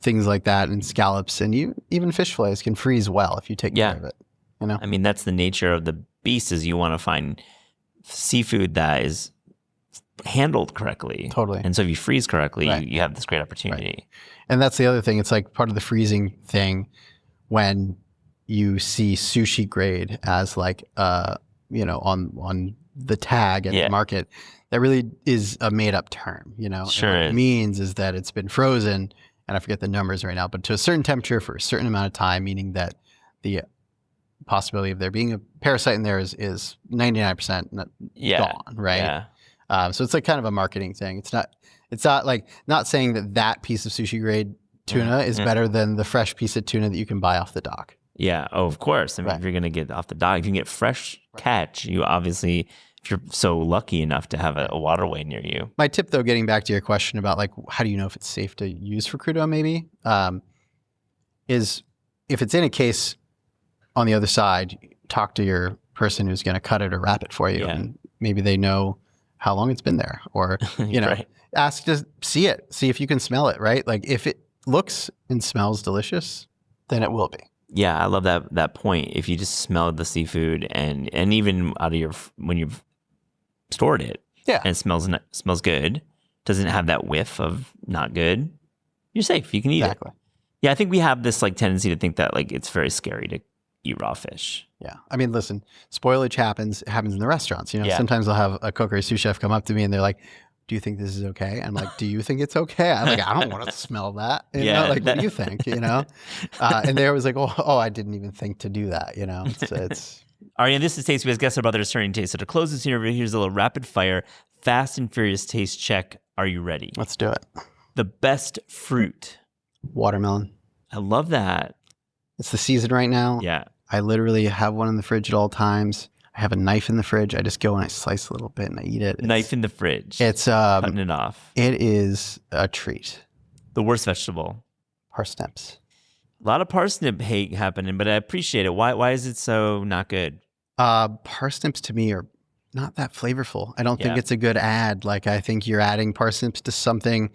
Things like that, and scallops, and even fish fillets can freeze well if you take care of it. I mean, that's the nature of the beast. Is you want to find seafood that is handled correctly. Totally. And so if you freeze correctly, you have this great opportunity. Right. And that's the other thing. It's like part of the freezing thing when you see sushi grade as like, on the tag at the market, that really is a made up term, Sure. And what it means is that it's been frozen, and I forget the numbers right now, but to a certain temperature for a certain amount of time, meaning that the possibility of there being a parasite in there is 99% gone, right? Yeah. So it's like kind of a marketing thing. It's not like, not saying that piece of sushi grade tuna is better than the fresh piece of tuna that you can buy off the dock. Yeah. Oh, of course. I mean, if you're going to get off the dock, if you can get fresh catch, you obviously, if you're so lucky enough to have a waterway near you. My tip, though, getting back to your question about like, how do you know if it's safe to use for crudo maybe, is if it's in a case on the other side, talk to your person who's going to cut it or wrap it for you. And maybe they know how long it's been there, or, ask to see it, see if you can smell it, right? Like if it looks and smells delicious, then it will be. Yeah, I love that point. If you just smell the seafood and even out of when you've stored it, and it smells good, doesn't have that whiff of not good, you're safe. You can eat Exactly. it. Yeah, I think we have this like tendency to think that like it's very scary to eat raw fish. Yeah. I mean, listen, spoilage happens. It happens in the restaurants. You know, Yeah. sometimes I'll have a cook or a sous chef come up to me and they're like, do you think this is okay? I'm like, do you think it's okay? I'm like, I don't want to smell that. You know, like, what do you think? You know? And they're always like, oh, I didn't even think to do that. You know, it's Ari, and this is Taste. We have guests about their certain taste. So to close this interview, here's a little rapid fire, fast and furious taste check. Are you ready? Let's do it. The best fruit. Watermelon. I love that. It's the season right now. Yeah. I literally have one in the fridge at all times. I have a knife in the fridge. I just go and I slice a little bit and I eat it. Knife in the fridge. It's cutting it off. It is a treat. The worst vegetable. Parsnips. A lot of parsnip hate happening, but I appreciate it. Why is it so not good? Parsnips to me are not that flavorful. I don't think it's a good add. Like, I think you're adding parsnips to something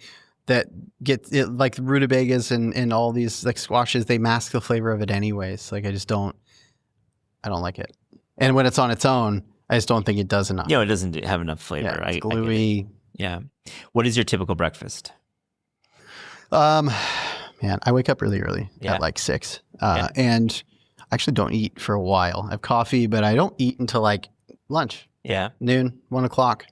that gets it, like rutabagas and all these like squashes, they mask the flavor of it anyways. Like, I don't like it. And when it's on its own, I just don't think it does enough. It doesn't have enough flavor. Yeah, it's gluey. Yeah. What is your typical breakfast? Man, I wake up really early at like 6. And I actually don't eat for a while. I have coffee, but I don't eat until like lunch. Yeah. Noon, 1 o'clock.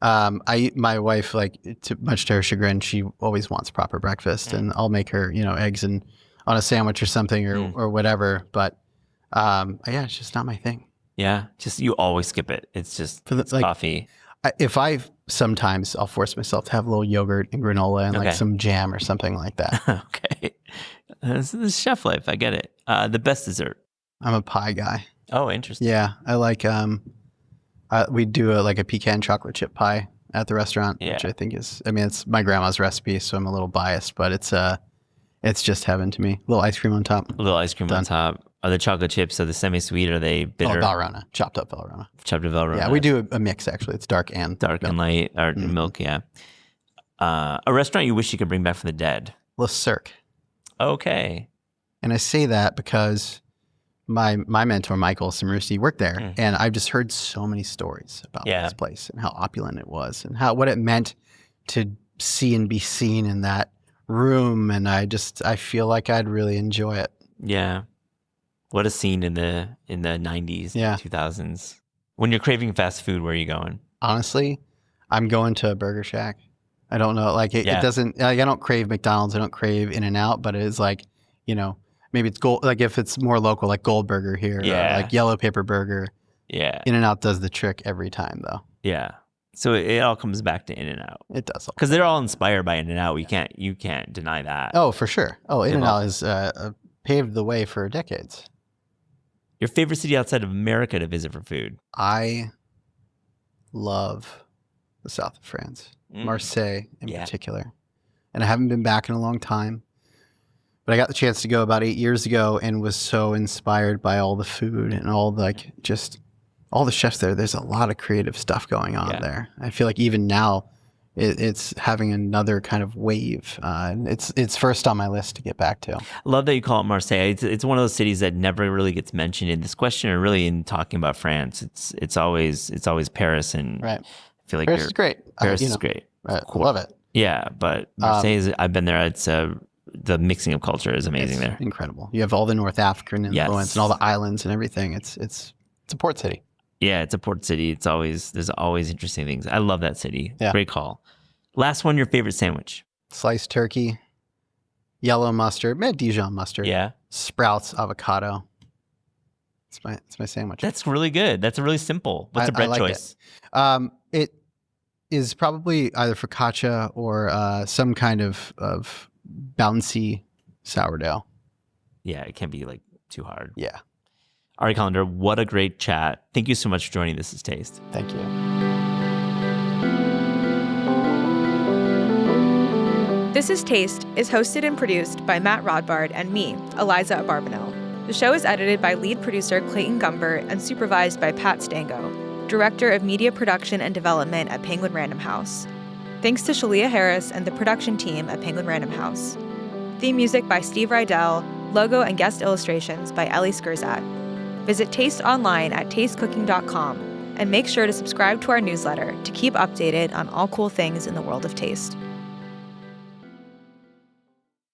I eat my wife, like, much to her chagrin, she always wants proper breakfast, and I'll make her, eggs and on a sandwich or something or whatever. But it's just not my thing. Yeah, just you always skip it. It's just coffee. Sometimes I'll force myself to have a little yogurt and granola and like some jam or something like that. Okay, this is chef life. I get it. The best dessert. I'm a pie guy. Oh, interesting. Yeah, I like. We do a pecan chocolate chip pie at the restaurant, which I think is. I mean, it's my grandma's recipe, so I'm a little biased, but it's just heaven to me. A little ice cream on top. A little ice cream on top. Are the chocolate chips, are they semi-sweet? Are they bitter? Oh, Valrhona. Chopped up Valrhona. Chopped up Valrhona. Yeah, we do a mix, actually. It's dark and light, or milk, yeah. A restaurant you wish you could bring back from the dead? Le Cirque. Okay. And I say that because my mentor, Michael Samrusi, worked there, and I've just heard so many stories about this place and how opulent it was and what it meant to see and be seen in that room, and I feel like I'd really enjoy it. Yeah. What a scene in the 90s, 2000s. When you're craving fast food, where are you going? Honestly, I'm going to a Burger Shack. I don't know. Like, it doesn't, like, I don't crave McDonald's. I don't crave In-N-Out, but it is like, maybe it's gold. Like, if it's more local, like Gold Burger here, or like Yellow Paper Burger. Yeah. In-N-Out does the trick every time, though. Yeah. So it all comes back to In-N-Out. It does. Because they're all inspired by In-N-Out. You can't deny that. Oh, for sure. Oh, In-N-Out has paved the way for decades. Your favorite city outside of America to visit for food? I love the south of France, Marseille in particular. And I haven't been back in a long time. But I got the chance to go about 8 years ago and was so inspired by all the food and all the chefs there. There's a lot of creative stuff going on there. I feel like even now it's having another kind of wave. It's first on my list to get back to. I love that you call it Marseille. It's one of those cities that never really gets mentioned in this question or really in talking about France. It's always Paris, and I feel like Paris is great. Paris is great. I love it. Yeah, but Marseille I've been there. It's the mixing of culture is amazing there. Incredible. You have all the North African influence and all the islands and everything. It's a port city. Yeah, it's a port city. There's always interesting things. I love that city. Yeah. Great call. Last one, your favorite sandwich? Sliced turkey, yellow mustard, Dijon mustard. Yeah. Sprouts, avocado. It's my sandwich. That's really good. That's really simple. What's the bread choice? It is probably either focaccia or some kind of bouncy sourdough. Yeah, it can't be like too hard. Yeah. Ari Callender, what a great chat. Thank you so much for joining This Is Taste. Thank you. This is Taste is hosted and produced by Matt Rodbard and me, Eliza Abarbanel. The show is edited by lead producer Clayton Gumbert and supervised by Pat Stango, Director of Media Production and Development at Penguin Random House. Thanks to Shalia Harris and the production team at Penguin Random House. Theme music by Steve Rydell, logo and guest illustrations by Ellie Skurzat. Visit Taste online at tastecooking.com and make sure to subscribe to our newsletter to keep updated on all cool things in the world of taste.